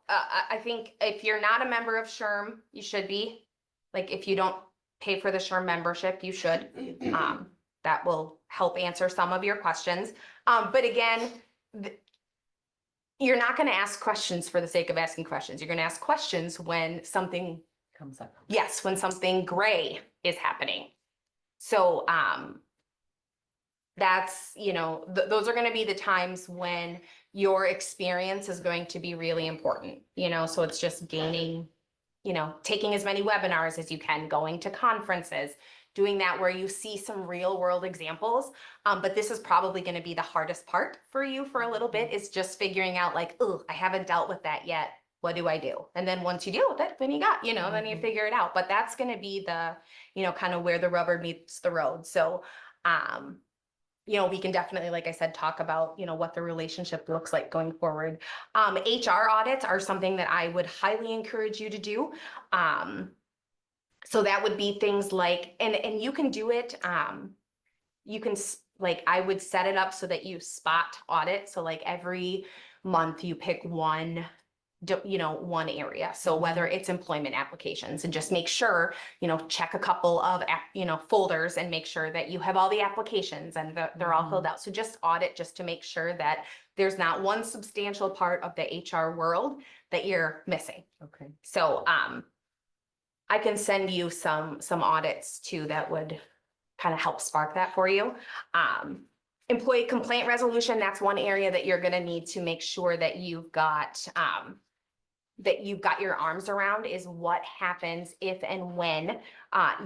I think if you're not a member of SHRM, you should be. Like, if you don't pay for the SHRM membership, you should. That will help answer some of your questions. But again, you're not going to ask questions for the sake of asking questions. You're going to ask questions when something Comes up. Yes, when something gray is happening. So, that's, those are going to be the times when your experience is going to be really important, so it's just gaining, taking as many webinars as you can, going to conferences, doing that where you see some real world examples. But this is probably going to be the hardest part for you for a little bit, is just figuring out like, oh, I haven't dealt with that yet. What do I do? And then once you deal with it, then you got, then you figure it out. But that's going to be the, kind of where the rubber meets the road. So, we can definitely, like I said, talk about, what the relationship looks like going forward. HR audits are something that I would highly encourage you to do. So that would be things like, and you can do it, you can, like, I would set it up so that you spot audit. So like every month you pick one area. So whether it's employment applications, and just make sure, check a couple of, folders and make sure that you have all the applications and they're all filled out. So just audit just to make sure that there's not one substantial part of the HR world that you're missing. Okay. So, I can send you some audits too that would kind of help spark that for you. Employee complaint resolution, that's one area that you're going to need to make sure that you've got, your arms around, is what happens if and when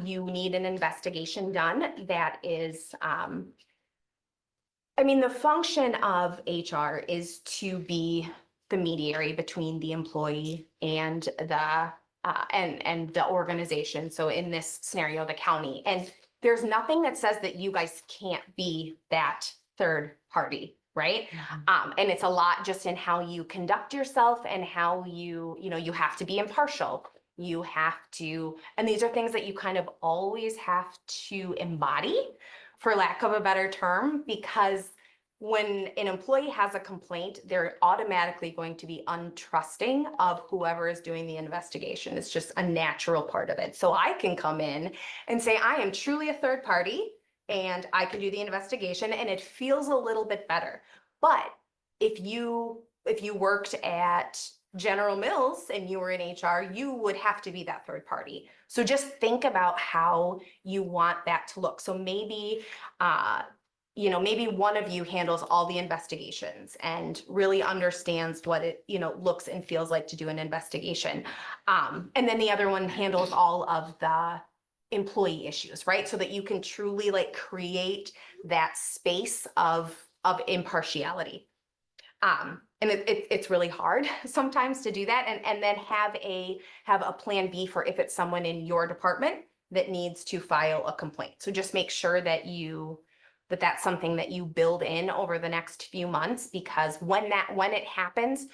you need an investigation done. That is, the function of HR is to be the mediator between the employee and the organization. So in this scenario, the county. And there's nothing that says that you guys can't be that third party, right? And it's a lot just in how you conduct yourself and how you have to be impartial. You have to, and these are things that you kind of always have to embody, for lack of a better term, because when an employee has a complaint, they're automatically going to be untrusting of whoever is doing the investigation. It's just a natural part of it. So I can come in and say, I am truly a third party and I can do the investigation, and it feels a little bit better. But if you worked at General Mills and you were in HR, you would have to be that third party. So just think about how you want that to look. So maybe, maybe one of you handles all the investigations and really understands what it, looks and feels like to do an investigation. And then the other one handles all of the employee issues, right? So that you can truly like create that space of impartiality. And it's really hard sometimes to do that, and then have a plan B for if it's someone in your department that needs to file a complaint. So just make sure that that's something that you build in over the next few months, because when it happens,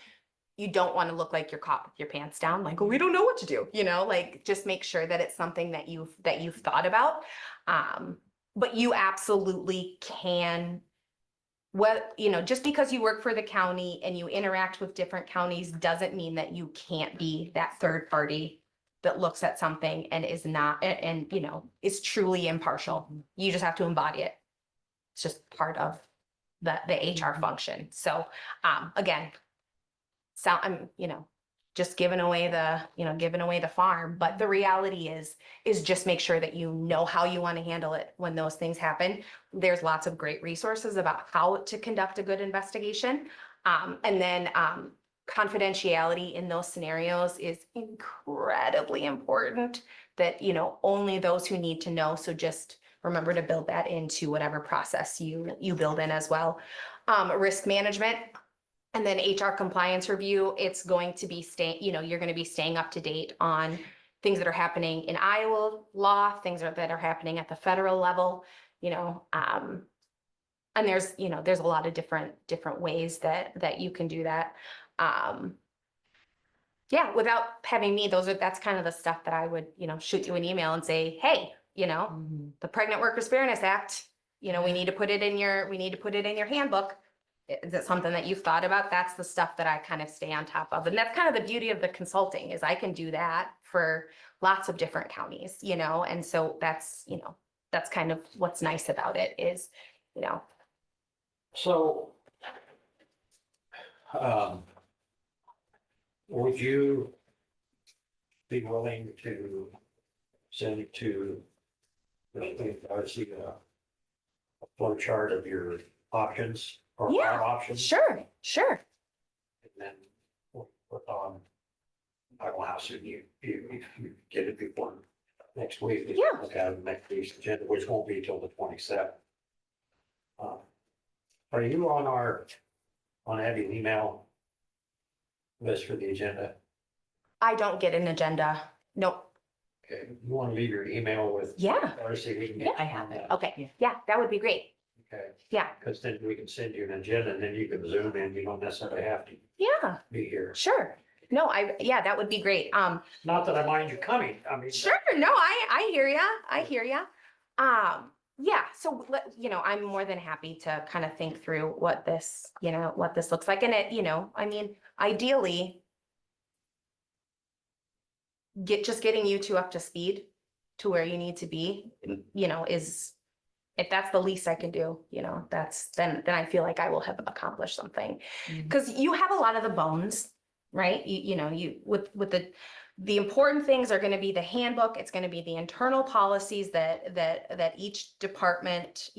you don't want to look like you're caught with your pants down, like, oh, we don't know what to do, like just make sure that it's something that you've thought about. But you absolutely can. Well, just because you work for the county and you interact with different counties doesn't mean that you can't be that third party that looks at something and is not, and is truly impartial. You just have to embody it. It's just part of the HR function. So, again, I'm, just giving away the farm, but the reality is just make sure that you know how you want to handle it when those things happen. There's lots of great resources about how to conduct a good investigation. And then confidentiality in those scenarios is incredibly important, that, only those who need to know. So just remember to build that into whatever process you build in as well. Risk management. And then HR compliance review, it's going to be you're going to be staying up to date on things that are happening in Iowa law, things that are happening at the federal level, and there's a lot of different ways that you can do that. Yeah, without having me, that's kind of the stuff that I would, shoot you an email and say, hey, the Pregnant Workers Fairness Act, we need to put it in your handbook. Is it something that you've thought about? That's the stuff that I kind of stay on top of. And that's kind of the beauty of the consulting, is I can do that for lots of different counties, and so that's kind of what's nice about it is, So, would you be willing to send it to, I see a flow chart of your options or Yeah, our options? Sure. And then we'll put on, I will ask you get it before next week. Yeah. Look at the next week's agenda, which won't be till the 27th. Are you on Abby's email list for the agenda? I don't get an agenda. Nope. Okay, you want to leave your email with Yeah. Darcy? We can get Yeah, you I on have it. that. Okay. Yeah, that would be great. Okay, Yeah. because then we can send you an agenda and then you can zoom in. You don't necessarily have to Yeah, be here. sure. No, yeah, that would be great. Not that I mind you coming. I mean. Sure. No, I hear ya. I hear ya. Yeah, so I'm more than happy to kind of think through what this looks like. And I mean, ideally, getting you two up to speed to where you need to be, is, if that's the least I can do, then I feel like I will have accomplished something. Because you have a lot of the bones, right? You with the important things are going to be the handbook. It's going to be the internal policies that each department,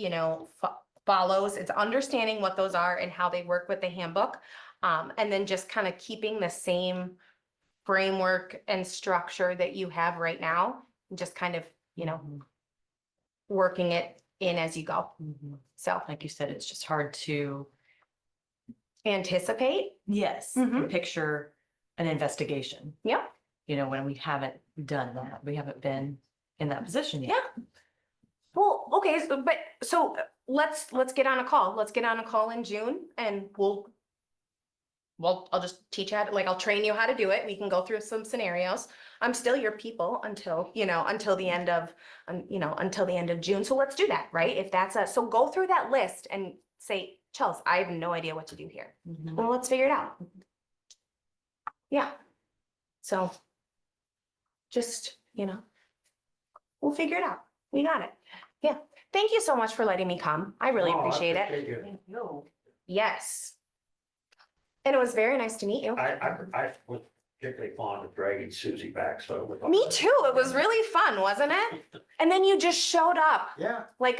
follows. It's understanding what those are and how they work with the handbook. And then just kind of keeping the same framework and structure that you have right now, and just kind of, working it in as you go. So, Like you said, it's just hard to, anticipate. yes, Mhm. picture an investigation. Yep. When we haven't done that, we haven't been in that position yet. Yeah. Well, okay, so let's get on a call. Let's get on a call in June and I'll just teach you how to, I'll train you how to do it. We can go through some scenarios. I'm still your people until the end of June. So let's do that, right? If so go through that list and say, Chels, I have no idea what to do here. Well, let's figure it out. Yeah. So just, we'll figure it out. We got it. Yeah. Thank you so much for letting me come. I really Oh, I appreciate it. appreciate you. Yes. And it was very nice to meet you. I was particularly fond of dragging Susie back, so. Me too. It was really fun, wasn't it? And then you just showed up Yeah. like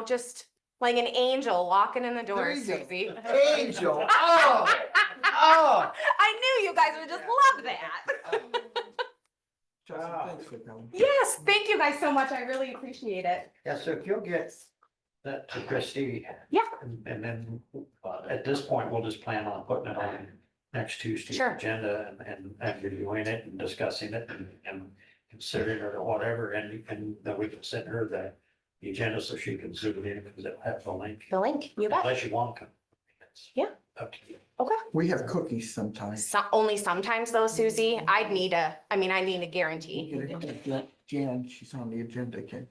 just like an angel walking in the door, There you go. Susie. Angel, oh, oh. I knew you guys would just love that. Chelsea, thanks for coming. Yes, thank you guys so much. I really appreciate it. Yeah, so if you'll get that to Christie. Yeah. And then, at this point, we'll just plan on putting it on next Tuesday's Sure. agenda and reviewing it and discussing it and considering it or whatever, and then we can send her the agenda so she can zoom in, because it'll have the link. The link, you bet. Unless you want to. It's Yeah. Up to you. Okay. We have cookies sometimes. Only sometimes though, Susie, I need a guarantee. Jan, she's on the agenda, Ken.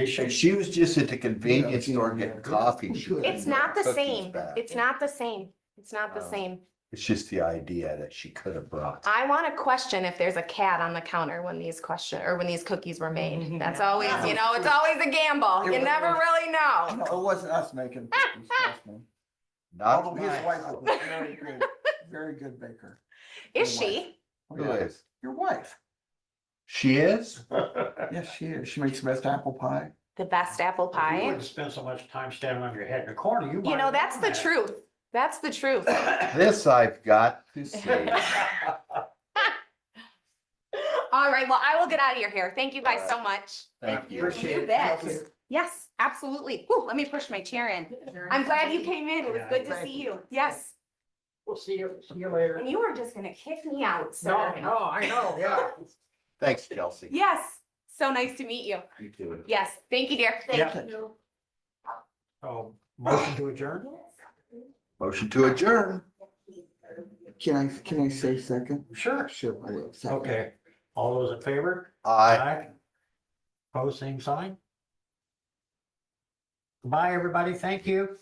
She was just at the convenience store getting coffee. She couldn't It's not the bring cookies same. back. It's not the same. It's not the Oh. same. It's just the idea that she could have brought. I want to question if there's a cat on the counter when these cookies were made. That's always, it's always a gamble. You never really know. No, it wasn't us making cookies, trust me. Not Although his mine. wife was a very good baker. Is she? Oh, Who yeah. is? Your wife. She is? Yes, she is. She makes the best apple pie. The best apple If you pie? wouldn't spend so much time standing on your head in the corner, you might. You know, have that's done the that. truth. That's the truth. This I've got to say. All right, well, I will get out of your hair. Thank you guys so much. Thank you. You bet. Yes, absolutely. Ooh, let me push my chair in. I'm glad you came in. It was good to see you. Yes. We'll see you later. And you were just gonna kick me out, so. No, I know, yeah. Thanks, Chelsea. Yes, so nice to meet you. You too. Yes, thank you, dear. Yeah. Thank you. Motion to adjourn? Motion to adjourn. Can I say second? Sure. Sure, I will. Second. Okay, all those in favor? Aye. Pose same sign. Bye, everybody. Thank you.